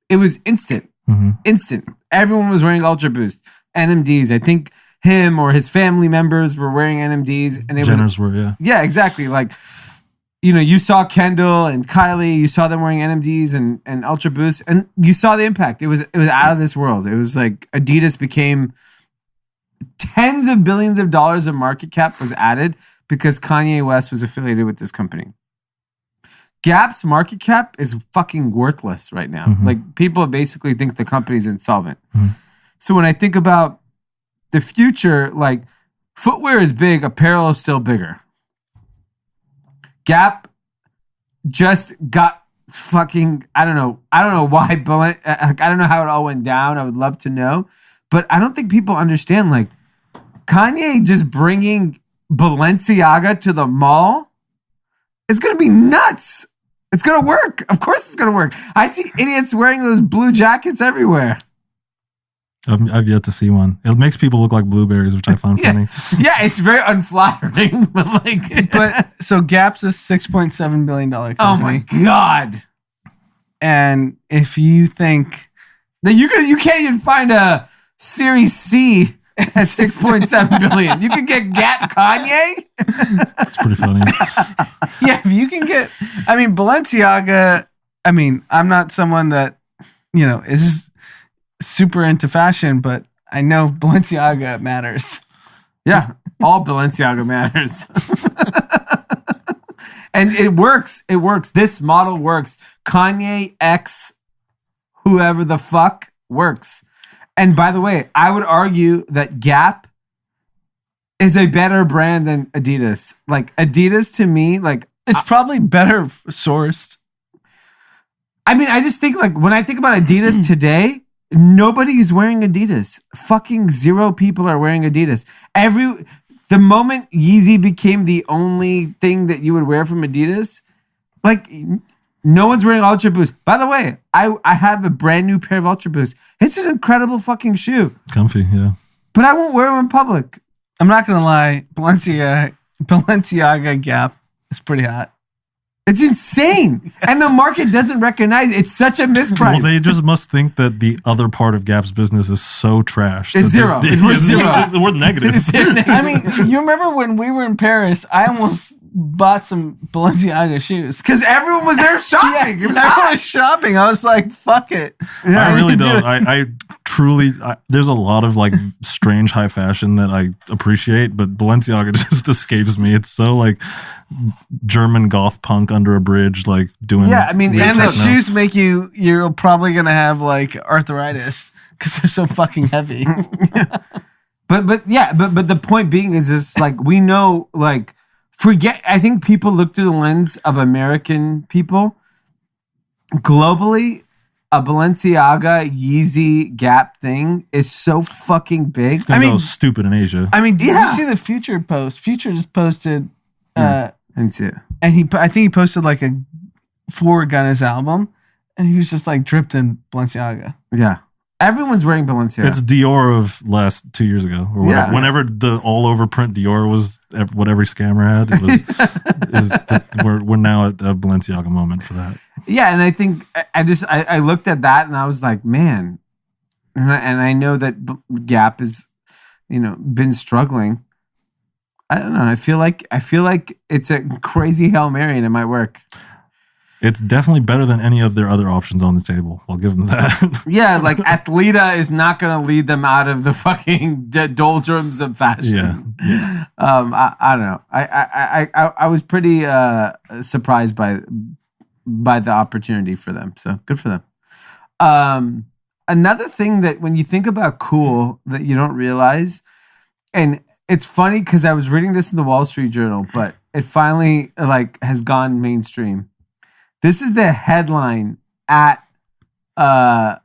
it was instant. Mm-hmm. Instant. Everyone was wearing Ultra Boost. NMDs. I think him or his family members were wearing NMDs. And it Jenners were, yeah. Yeah, exactly. Like, you know, you saw Kendall and Kylie, you saw them wearing NMDs and Ultra Boost, and you saw the impact. It was out of this world. It was like Adidas became tens of billions of dollars of market cap was added because Kanye West was affiliated with this company. Gap's market cap is fucking worthless right now. Mm-hmm. Like people basically think the company's insolvent. Mm-hmm. So when I think about the future, like footwear is big, apparel is still bigger. Gap just got fucking, I don't know why, I don't know how it all went down. I would love to know. But I don't think people understand, like, Kanye just bringing Balenciaga to the mall is going to be nuts. It's going to work. Of course it's going to work. I see idiots wearing those blue jackets everywhere. I've yet to see one. It makes people look like blueberries, which I find funny. Yeah, it's very unflattering. But so Gap's a $6.7 billion company. oh my God. And if you think Now you can't even find a Series C at 6.7 billion. You can get Gap Kanye. It's pretty funny. yeah, if you can get, I mean, Balenciaga, I mean, I'm not someone that, you know, is super into fashion, but I know Balenciaga matters. Yeah, all Balenciaga matters. And it works. It works. This model works. Kanye X, whoever the fuck, works. And by the way, I would argue that Gap is a better brand than Adidas. Like Adidas to me, like It's probably better sourced. I mean, I just think like when I think about Adidas today, nobody's wearing Adidas. Fucking zero people are wearing Adidas. The moment Yeezy became the only thing that you would wear from Adidas, like no one's wearing Ultra Boost. By the way, I have a brand new pair of Ultra Boost. It's an incredible fucking shoe, Comfy, yeah. but I won't wear them in public. I'm not gonna lie, Balenciaga Gap is pretty hot. It's insane. And the market doesn't recognize it. It's such a misprice. Well, they just must think that the other part of Gap's business is so trash. It's zero. It's worth zero. It's worth negative. I mean, you remember when we were in Paris, I almost bought some Balenciaga shoes. Because everyone was there shopping. It was Everyone hot. was shopping. I was like, fuck it. I really don't. I truly, there's a lot of like strange high fashion that I appreciate, but Balenciaga just escapes me. It's so like German goth punk under a bridge, like doing. Yeah, I mean, weird And the techno. shoes make you're probably going to have like arthritis because they're so fucking heavy. But the point being is this, like, we know, like, I think people look through the lens of American people. Globally, a Balenciaga, Yeezy, Gap thing is so fucking big. It's gonna go stupid in Asia. I mean, did Yeah. you see the Future post? Future just posted, That's it. and I think he posted like a forward on his album, and he was just like dripped in Balenciaga. Yeah. Everyone's wearing Balenciaga. It's Dior of last 2 years ago, or whatever. Yeah. Whenever the all over print Dior was what every scammer had. We're now at a Balenciaga moment for that. Yeah, and I think I looked at that and I was like, man, and I know that Gap has, been struggling. I don't know. I feel like it's a crazy Hail Mary and it might work. It's definitely better than any of their other options on the table. I'll give them that. Yeah, like Athleta is not going to lead them out of the fucking doldrums of fashion. Yeah. I don't know. I was pretty surprised by the opportunity for them. So good for them. Another thing that when you think about cool that you don't realize, and it's funny because I was reading this in the Wall Street Journal, but it finally has gone mainstream. This is the headline at the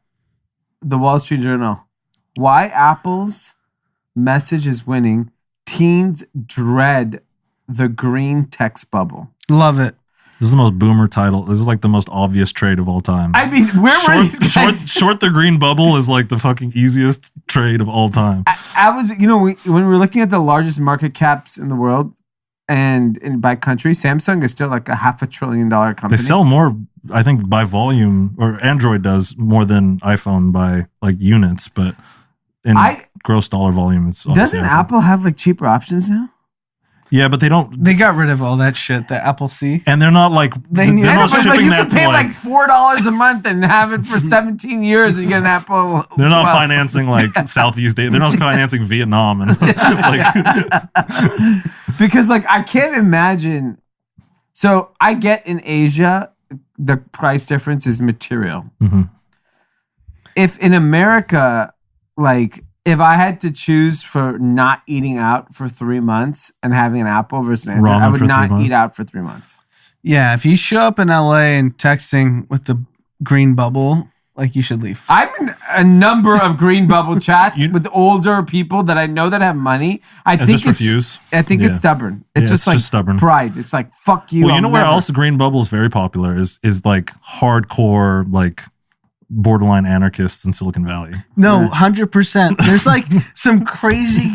Wall Street Journal. Why Apple's message is winning. Teens dread the green text bubble. Love it. This is the most boomer title. This is like the most obvious trade of all time. I mean, where were these guys? Short the green bubble is like the fucking easiest trade of all time. I was, when we were looking at the largest market caps in the world, and by country, Samsung is still like a $500 billion company. They sell more, I think, by volume, or Android does more than iPhone by like units, but in gross dollar volume, it's doesn't Apple have like cheaper options now? Yeah, but they don't. They got rid of all that shit, the Apple C. And they're not like they're not shipping you that can pay to like $4 a month and have it for 17 years and get an Apple. They're not 12. financing like Southeast Asia. They're not financing Vietnam and because I can't imagine. So I get in Asia the price difference is material. Mm-hmm. If in America, if I had to choose for not eating out for 3 months and having an Apple versus an Android, I would not eat out for 3 months. Yeah, if you show up in LA and texting with the green bubble, you should leave. I'm in a number of green bubble chats with older people that I know that have money. I think it's stubborn. It's just stubborn pride. It's like, fuck you. Well, where else the green bubble is very popular is like hardcore borderline anarchists in Silicon Valley. No, 100%. There's some crazy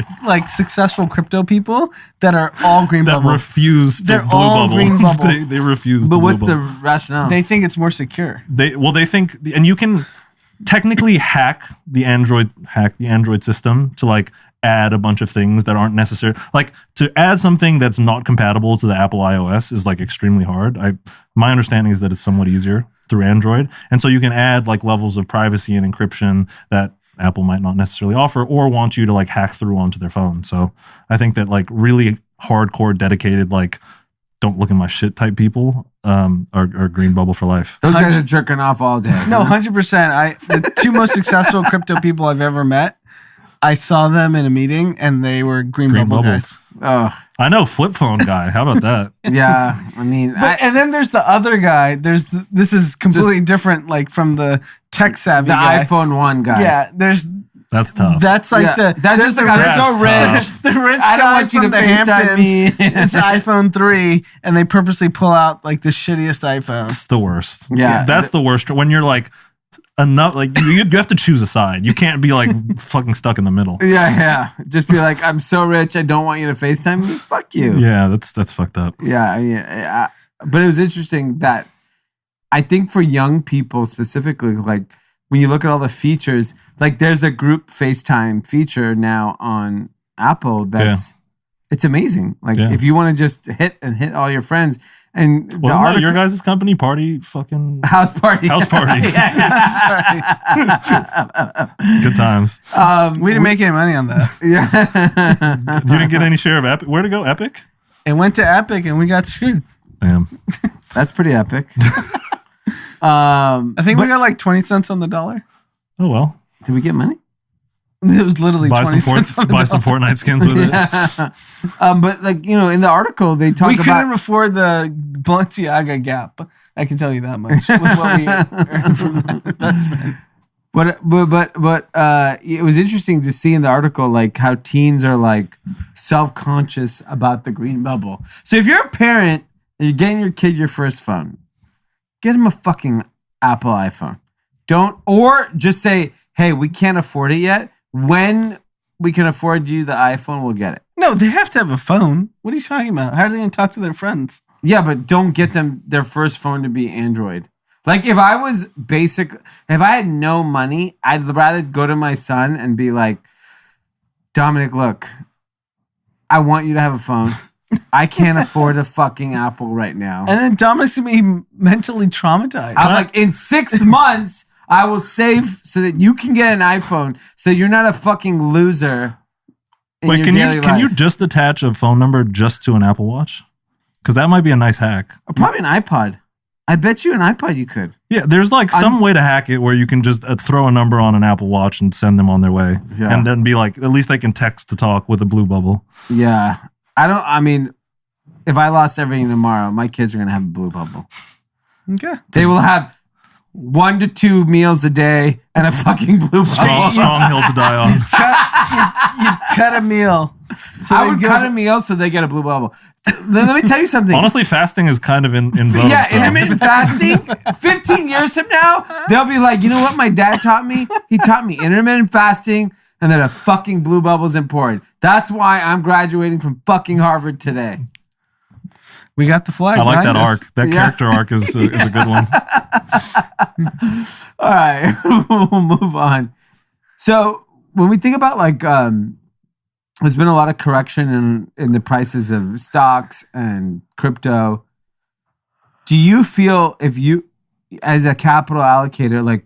successful crypto people that are all green that bubble. refuse to They're blue all bubble. green bubble. They refuse. But to what's blue the bubble. rationale? They think it's more secure. They think, and you can technically hack the Android system to add a bunch of things that aren't necessary. To add something that's not compatible to the Apple iOS is extremely hard. My understanding is that it's somewhat easier through Android. And so you can add levels of privacy and encryption that Apple might not necessarily offer or want you to hack through onto their phone. So I think that really hardcore, dedicated, don't look at my shit type people are green bubble for life. Those guys are jerking off all day. No, 100%. The two most successful crypto people I've ever met, I saw them in a meeting and they were green bubble bubbles. guys. I know, flip phone guy. How about that? Yeah, I mean, and then there's the other guy. This is completely different, from the tech savvy the guy. iPhone 1 guy. Yeah, That's tough. That's that's just I'm so rich. The rich I don't guy want you from to the FaceTime Hamptons. me. It's iPhone 3, and they purposely pull out the shittiest iPhone. It's the worst. Yeah. That's the worst. When you're enough, you have to choose a side. You can't be fucking stuck in the middle. Yeah. Just be I'm so rich, I don't want you to FaceTime me. Fuck you. Yeah, that's fucked up. Yeah. But it was interesting that I think for young people specifically, when you look at all the features, there's a group FaceTime feature now on Apple it's amazing. If you want to just hit all your friends. And wasn't that your guys' company party? Fucking house party. House party. Good times. We didn't make any money on that. Yeah. You didn't get any share of Epic. Where'd it go? Epic? It went to Epic and we got screwed. Damn. That's pretty epic. I think we got 20 cents on the dollar. Oh well. Did we get money? It was literally 20 cents on the buy some dollar. Fortnite skins with it. But in the article they talk We about couldn't afford the Balenciaga Gap. I can tell you that much with what we earned from that investment. But it was interesting to see in the article how teens are self-conscious about the green bubble. So if you're a parent and you're getting your kid your first phone, get him a fucking Apple iPhone. Don't, or just say, hey, we can't afford it yet. When we can afford you the iPhone, we'll get it. No, they have to have a phone. What are you talking about? How are they going to talk to their friends? Yeah, but don't get them their first phone to be Android. Like if I had no money, I'd rather go to my son and be like, Dominic, look, I want you to have a phone. I can't afford a fucking Apple right now. And then Dominic's going to be mentally traumatized. I'm like, in 6 months, I will save so that you can get an iPhone so you're not a fucking loser. Wait, can you just attach a phone number just to an Apple Watch? Because that might be a nice hack. Or probably an iPod. I bet you an iPod you could. Yeah, there's like some way to hack it where you can just throw a number on an Apple Watch and send them on their way. Yeah. And then be like, at least they can text to talk with a blue bubble. Yeah. If I lost everything tomorrow, my kids are going to have a blue bubble. Okay. They will have 1 to 2 meals a day and a fucking blue bubble. Strong hill to die on. You cut a meal. So I would cut a meal so they get a blue bubble. Let me tell you something. Honestly, fasting is kind of in vogue. Yeah, intermittent fasting, 15 years from now, they'll be like, you know what my dad taught me? He taught me intermittent fasting and then a fucking blue bubble's important. That's why I'm graduating from fucking Harvard today. We got the flag. I like that us. arc. That character arc is a good one. All right, we'll move on. So when we think about there's been a lot of correction in the prices of stocks and crypto. Do you feel if you, as a capital allocator,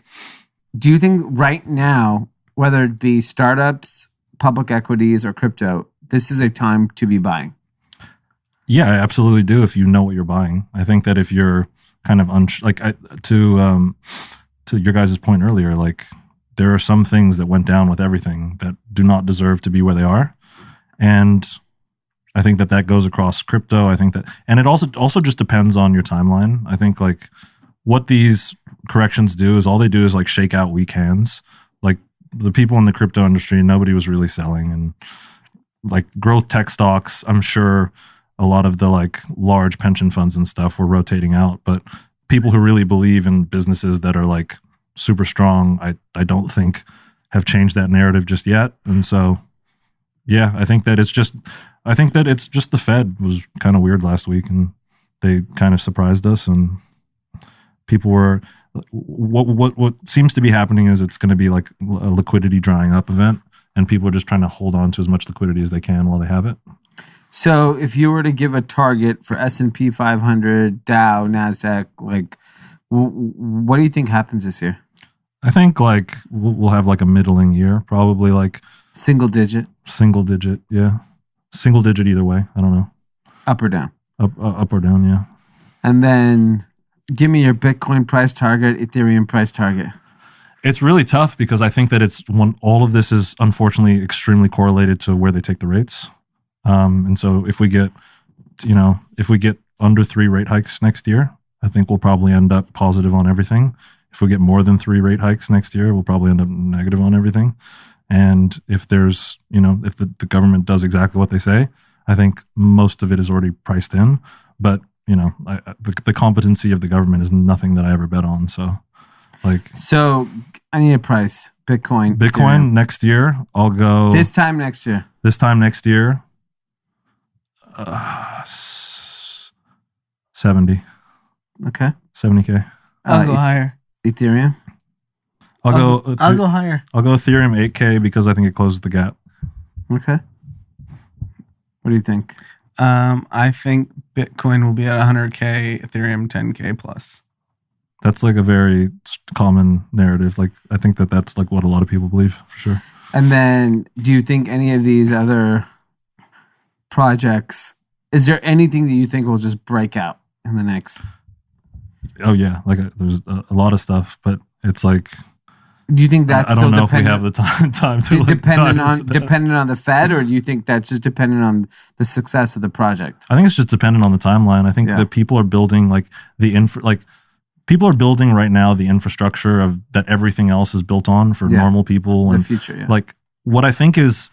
do you think right now, whether it be startups, public equities, or crypto, this is a time to be buying? Yeah, I absolutely do. If you know what you're buying, I think that if you're kind of to your guys' point earlier, there are some things that went down with everything that do not deserve to be where they are, and I think that goes across crypto. I think that, and it also just depends on your timeline. I think what these corrections do is all they do is shake out weak hands. The people in the crypto industry, nobody was really selling, and growth tech stocks, I'm sure a lot of the large pension funds and stuff were rotating out, but people who really believe in businesses that are super strong, I don't think have changed that narrative just yet. And so, yeah, I think that it's just the Fed was kind of weird last week, and they kind of surprised us, and people were, what seems to be happening is it's going to be a liquidity drying up event, and people are just trying to hold on to as much liquidity as they can while they have it. So if you were to give a target for S&P 500, Dow, NASDAQ, what do you think happens this year? I think we'll have a middling year, probably single digit. Single digit, yeah. Single digit either way. I don't know. Up or down? Up or down, yeah. And then give me your Bitcoin price target, Ethereum price target. It's really tough because I think that all of this is unfortunately extremely correlated to where they take the rates. And so if we get under 3 rate hikes next year, I think we'll probably end up positive on everything. If we get more than 3 rate hikes next year, we'll probably end up negative on everything. And if there's, if the government does exactly what they say, I think most of it is already priced in. But, the competency of the government is nothing that I ever bet on. So, So I need a price. Bitcoin. Ethereum. Next year, I'll go. This time next year. 70. Okay. 70K. I'll go higher. Ethereum. I'll go higher. I'll go Ethereum 8K because I think it closes the gap. Okay. What do you think? I think Bitcoin will be at 100K, Ethereum 10K plus. That's a very common narrative. I think that's what a lot of people believe for sure. And then do you think any of these other projects, is there anything that you think will just break out in the next? Oh yeah. There's a lot of stuff, but it's do you think that's I don't know if we have the time to dependent on the Fed, or do you think that's just dependent on the success of the project? I think it's just dependent on the timeline. I think that people are building people are building right now the infrastructure of that everything else is built on for normal people and the future. Yeah. What I think is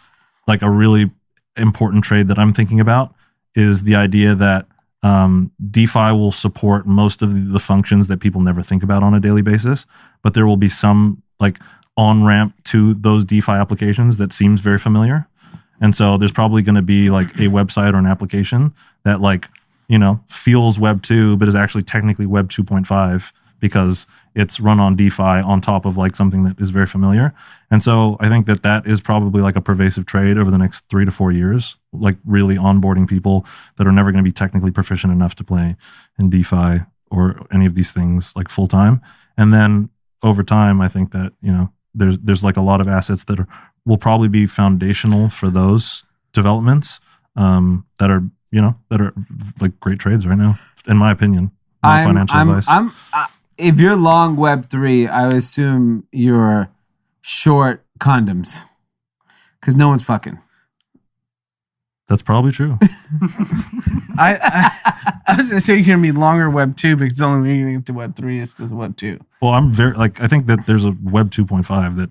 a really important trade that I'm thinking about is the idea that DeFi will support most of the functions that people never think about on a daily basis, but there will be some like on ramp to those DeFi applications that seems very familiar. And so there's probably going to be like a website or an application that like, feels Web 2, but is actually technically Web 2.5 because it's run on DeFi on top of like something that is very familiar. And so I think that is probably like a pervasive trade over the next 3 to 4 years, like really onboarding people that are never going to be technically proficient enough to play in DeFi or any of these things like full time. And then over time, I think that, there's like a lot of assets that will probably be foundational for those developments that are like great trades right now, in my opinion. No financial advice. If you're long Web3, I would assume you're short condoms because no one's fucking. That's probably true. I was gonna say you're gonna be longer Web 2 because the only way you're gonna get to Web 3 is because of Web 2. Well, I think that there's a Web 2.5 that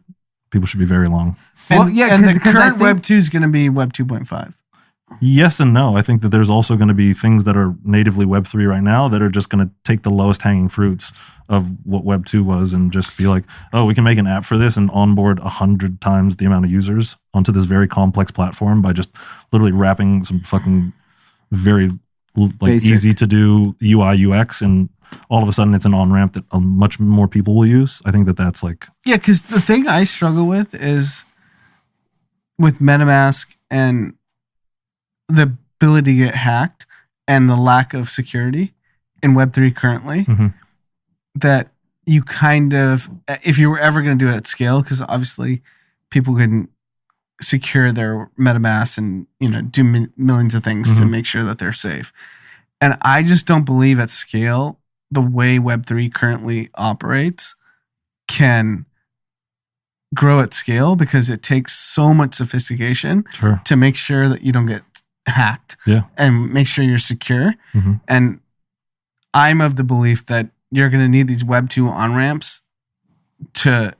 people should be very long. And, Well, yeah, and the 'cause I current think- Web 2 is gonna be Web 2.5. Yes and no. I think that there's also going to be things that are natively Web 3 right now that are just going to take the lowest hanging fruits of what Web 2 was and just be like, oh, we can make an app for this and onboard 100 times the amount of users onto this very complex platform by just literally wrapping some fucking very like Basic. easy to do UI UX, and all of a sudden it's an on-ramp that much more people will use. I think that that's like... Yeah, because the thing I struggle with is with MetaMask and the ability to get hacked and the lack of security in Web3 currently, that you kind of, if you were ever going to do it at scale, because obviously people can secure their MetaMask and do millions of things to make sure that they're safe. And I just don't believe at scale the way Web3 currently operates can grow at scale because it takes so much sophistication to make sure that you don't get hacked and make sure you're secure. And I'm of the belief that you're going to need these Web 2 on-ramps to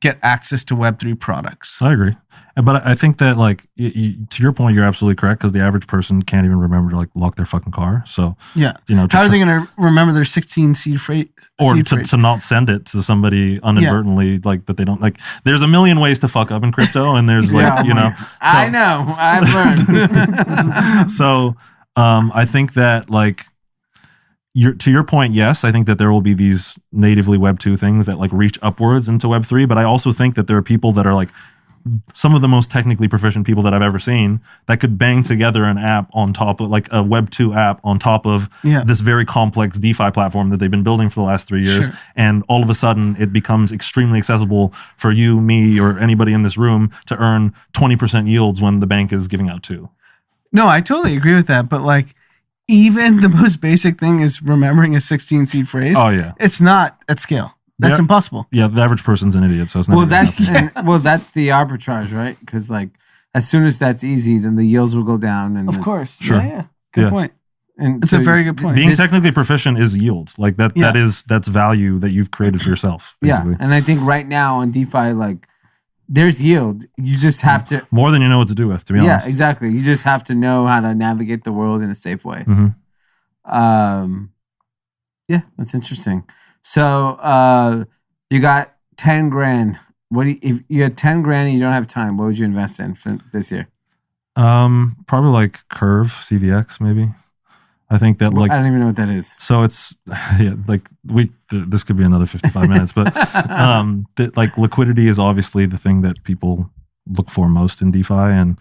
get access to Web 3 products. I agree. But I think that like to your point, you're absolutely correct because the average person can't even remember to like lock their fucking car. So how are they going to remember their 16 seed freight? Or to not send it to somebody inadvertently, like that they don't like. There's a million ways to fuck up in crypto, and there's like I know, I've learned. So I think that like to your point, yes, I think that there will be these natively Web 2 things that like reach upwards into Web 3, but I also think that there are people that are like some of the most technically proficient people that I've ever seen that could bang together an app on top of like a Web 2 app on top of this very complex DeFi platform that they've been building for the last 3 years. And all of a sudden it becomes extremely accessible for you, me, or anybody in this room to earn 20% yields when the bank is giving out 2. No, I totally agree with that. But like, even the most basic thing is remembering a 16 seed phrase. Oh yeah. It's not at scale. That's impossible. Yeah, the average person's an idiot, so it's not. Well, that's the arbitrage, right? Because like as soon as that's easy, then the yields will go down. And of course, Sure. yeah. Good point. And It's a very good point. being technically proficient is yield. Like that. That's value that you've created for yourself. Basically. Yeah, and I think right now on DeFi, like there's yield. You just have to more than you know what to do with. To be honest. Yeah, exactly. You just have to know how to navigate the world in a safe way. Yeah, that's interesting. So you got 10 grand. If you had 10 grand and you don't have time, what would you invest in for this year? Probably like Curve CVX maybe. I think that like I don't even know what that is. So it's like this could be another 55 minutes, but like liquidity is obviously the thing that people look for most in DeFi, and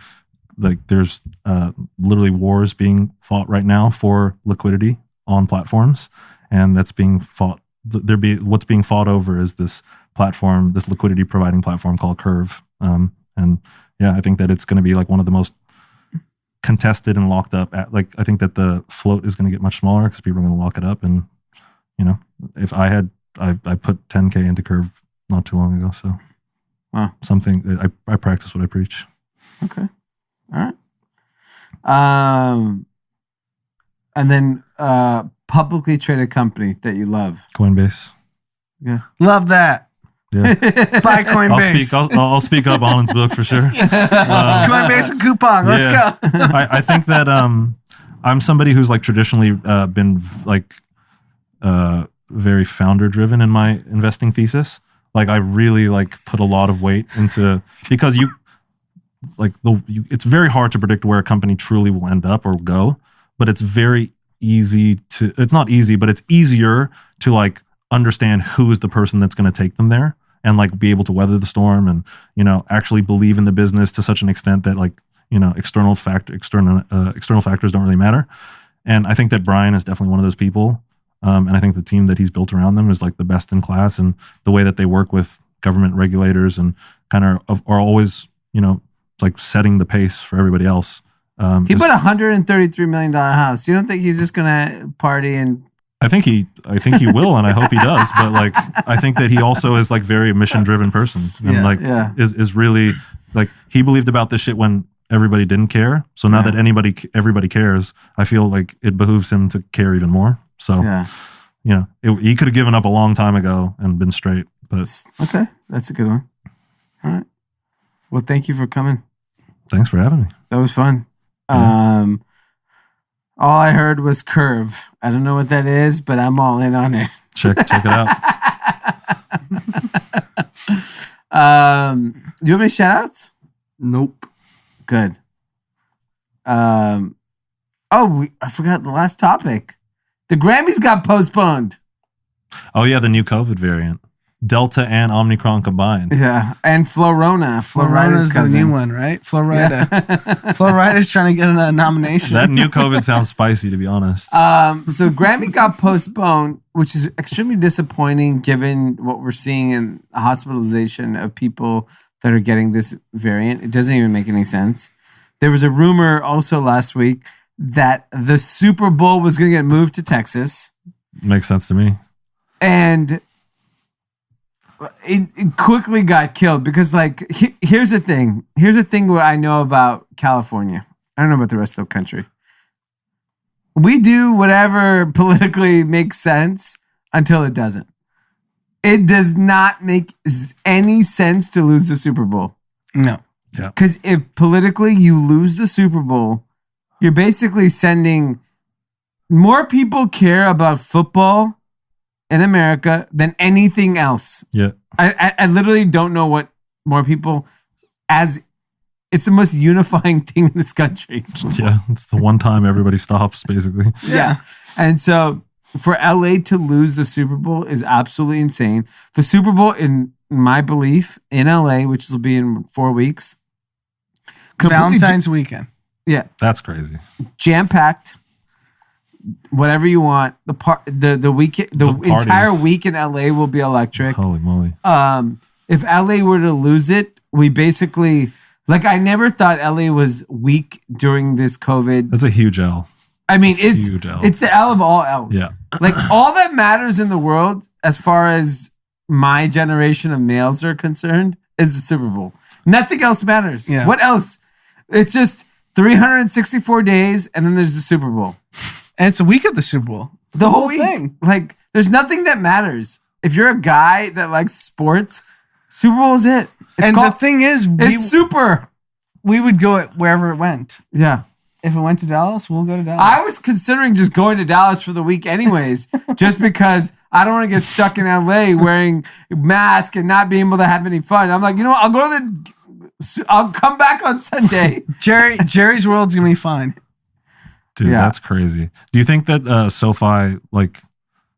like there's literally wars being fought right now for liquidity on platforms, and that's being fought. What's being fought over is this platform, this liquidity providing platform called Curve, and yeah, I think that it's going to be like one of the most contested and locked up. Like I think that the float is going to get much smaller because people are going to lock it up, and if I put 10K into Curve not too long ago, so something that I practice what I preach. Okay, all right. And then publicly traded company that you love. Coinbase. Yeah, love that. Yeah, Buy Coinbase. I'll speak up Alan's book for sure. Coinbase and coupon. Let's go. I think that I'm somebody who's like traditionally been like very founder driven in my investing thesis. Like I really like put a lot of weight into, because it's very hard to predict where a company truly will end up or go, but it's very easy to, it's not easy, but it's easier to like understand who is the person that's going to take them there and like be able to weather the storm and, you know, actually believe in the business to such an extent that like, you know, external factors don't really matter. And I think that Brian is definitely one of those people. And I think the team that he's built around them is like the best in class, and the way that they work with government regulators and kind of are always, you know, like setting the pace for everybody else. He bought $133 million house. You don't think he's just gonna party and? I think he will, and I hope he does. But like, I think that he also is like very mission driven person, and is really like, he believed about this shit when everybody didn't care. So now that everybody cares, I feel like it behooves him to care even more. So, you know, he could have given up a long time ago and been straight. But okay, that's a good one. All right. Well, thank you for coming. Thanks for having me. That was fun. Yeah. All I heard was curve. I don't know what that is, but I'm all in on it. Check it out. Do you have any shout outs? Nope. Good. I forgot the last topic. The Grammys got postponed. Oh yeah, the new COVID variant. Delta and Omicron combined. Yeah, and Florida. Florida's the new one, right? Florida. Yeah. Florida's trying to get a nomination. That new COVID sounds spicy, to be honest. So Grammy got postponed, which is extremely disappointing given what we're seeing in the hospitalization of people that are getting this variant. It doesn't even make any sense. There was a rumor also last week that the Super Bowl was going to get moved to Texas. Makes sense to me. And it quickly got killed because, like, here's the thing. Here's the thing what I know about California. I don't know about the rest of the country. We do whatever politically makes sense until it doesn't. It does not make any sense to lose the Super Bowl. No. Yeah. Because if politically you lose the Super Bowl, you're basically sending more people care about football in America than anything else. Yeah. I literally don't know what more people, as it's the most unifying thing in this country. Yeah. It's the one time everybody stops, basically. Yeah. And so for LA to lose the Super Bowl is absolutely insane. The Super Bowl, in my belief, in LA, which will be in 4 weeks. Valentine's weekend. Yeah. That's crazy. Jam-packed. Whatever you want. The weekend, the entire week in LA will be electric. Holy moly. If LA were to lose it, we basically, like, I never thought LA was weak during this COVID. That's a huge L. I mean, it's the L of all L's. Yeah. Like, all that matters in the world, as far as my generation of males are concerned, is the Super Bowl. Nothing else matters. Yeah. What else? It's just 364 days, and then there's the Super Bowl. And it's a week of the Super Bowl. The whole thing. Like, there's nothing that matters. If you're a guy that likes sports, Super Bowl is it. The thing is, it's super. We would go wherever it went. Yeah. If it went to Dallas, we'll go to Dallas. I was considering just going to Dallas for the week anyways, just because I don't want to get stuck in LA wearing a mask and not being able to have any fun. I'm like, you know what? I'll come back on Sunday. Jerry's World's going to be fine. Dude, that's crazy. Do you think that SoFi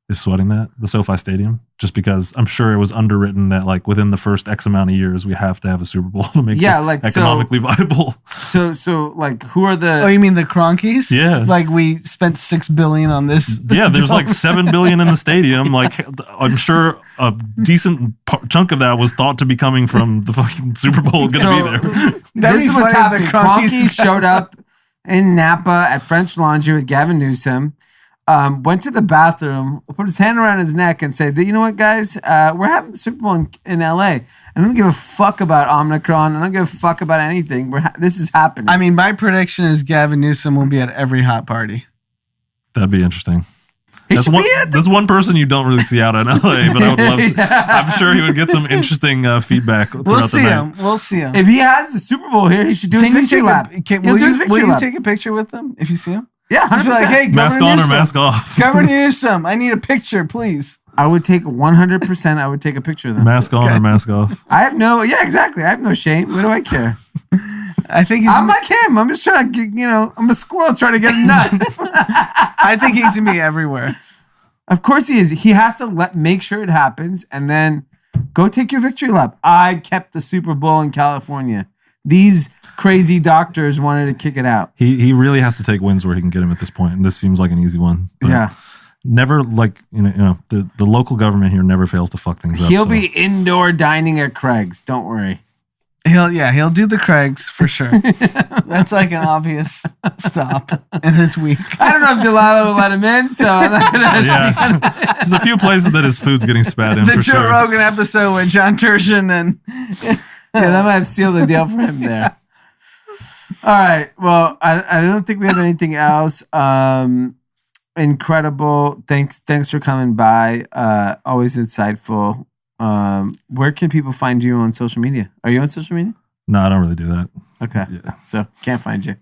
is sweating that, the SoFi Stadium? Just because I'm sure it was underwritten that like within the first X amount of years we have to have a Super Bowl to make this economically viable. So like, who are the? Oh, you mean the Cronkies? Yeah. Like we spent $6 billion on this. Yeah, there's like $7 billion in the stadium. Like I'm sure a decent chunk of that was thought to be coming from the fucking Super Bowl going to be there. This is what's happening. Cronky showed up in Napa at French Laundry with Gavin Newsom. Went to the bathroom, put his hand around his neck and said, you know what, guys? We're having the Super Bowl in LA. I don't give a fuck about Omicron. I don't give a fuck about anything. This is happening. I mean, my prediction is Gavin Newsom will be at every hot party. That'd be interesting. That's one person you don't really see out in LA, but I would love to. I'm sure he would get some interesting feedback throughout the night. We'll see him. If he has the Super Bowl here, he should do his victory lap. Will you take a picture with him if you see him? Yeah, Just be 100%. like, hey, Mask Governor on or Newsom, mask off. Governor Newsom, I need a picture, please. I would take 100%. I would take a picture of them. Mask on or mask off. I have no, yeah, exactly. I have no shame. What do I care? I think he's. I'm like him. I'm just trying to get, I'm a squirrel trying to get a nut. I think he's gonna be everywhere. Of course he is. He has to make sure it happens and then go take your victory lap. I kept the Super Bowl in California. These crazy doctors wanted to kick it out. He really has to take wins where he can get him at this point, and this seems like an easy one. But Yeah. never like the local government here never fails to fuck things up. He'll so. be indoor dining at Craig's. Don't worry. He'll do the Craigs for sure. That's like an obvious stop in his week. I don't know if Delilah will let him in, so I'm not gonna Yeah, there's a few places that his food's getting spat in The for Joe sure. Rogan episode with John Turgeon and Yeah, that might have sealed the deal for him there. All right. Well, I don't think we have anything else. Incredible. Thanks for coming by. Always insightful. Where can people find you on social media? Are you on social media? No, I don't really do that. Okay. Yeah. So can't find you.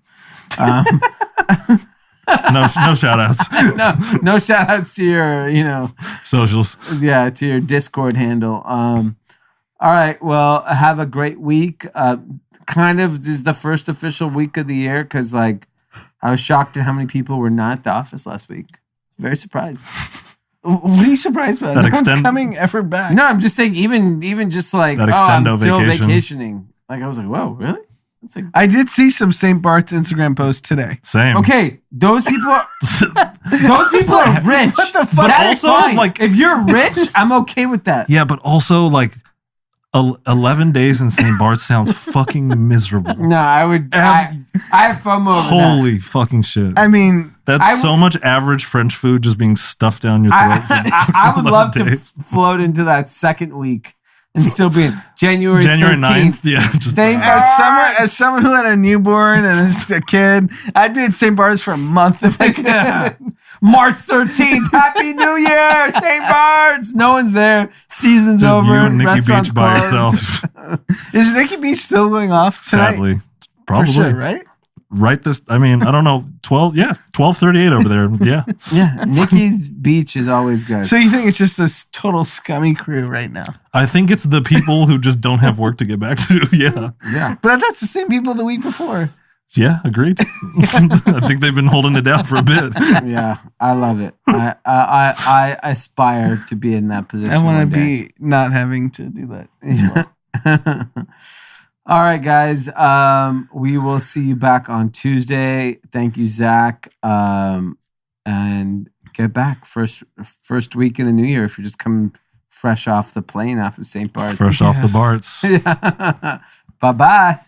No shout outs. No shout outs to your, Socials. yeah, to your Discord handle. All right. Well, have a great week. Kind of this is the first official week of the year because I was shocked at how many people were not at the office last week. Very surprised. what are you surprised about? That No one's extend- coming ever back. No, I'm just saying even just That I'm extendo still vacation. vacationing. I was like, whoa, really? That's I did see some St. Bart's Instagram posts today. Same. okay. Those people are rich. What the fuck? But also, fine. like- if you're rich, I'm okay with that. Yeah, but also 11 days in St. Bart's sounds fucking miserable. No, I would. I have FOMO over that. Holy fucking shit. I mean, That's I so much average French food just being stuffed down your throat. I would 11 love to days. float into that second week and still be in January January 13th. 9th. Yeah. Just, Same as someone who had a newborn and is a kid, I'd be at St. Bart's for a month if I could. March 13th. Happy New Year, St. Bart's. No one's there. Season's just over. you and Nikki Restaurants Beach by closed. yourself. Is Nikki Beach still going off tonight? Sadly. For Probably. sure, right? Right this, I don't know, 12:38 over there. Yeah. Yeah, Nikki's Beach is always good. So you think it's just this total scummy crew right now? I think it's the people who just don't have work to get back to. Yeah. Yeah. But that's the same people the week before. Yeah, agreed. I think they've been holding it down for a bit. Yeah, I love it. I aspire to be in that position. I want one to day. be not having to do that as well. All right, guys. We will see you back on Tuesday. Thank you, Zach. And get back first week in the new year if you're just coming fresh off the plane off of St. Bart's. Fresh off the Yes. Barts. Yeah. Bye-bye.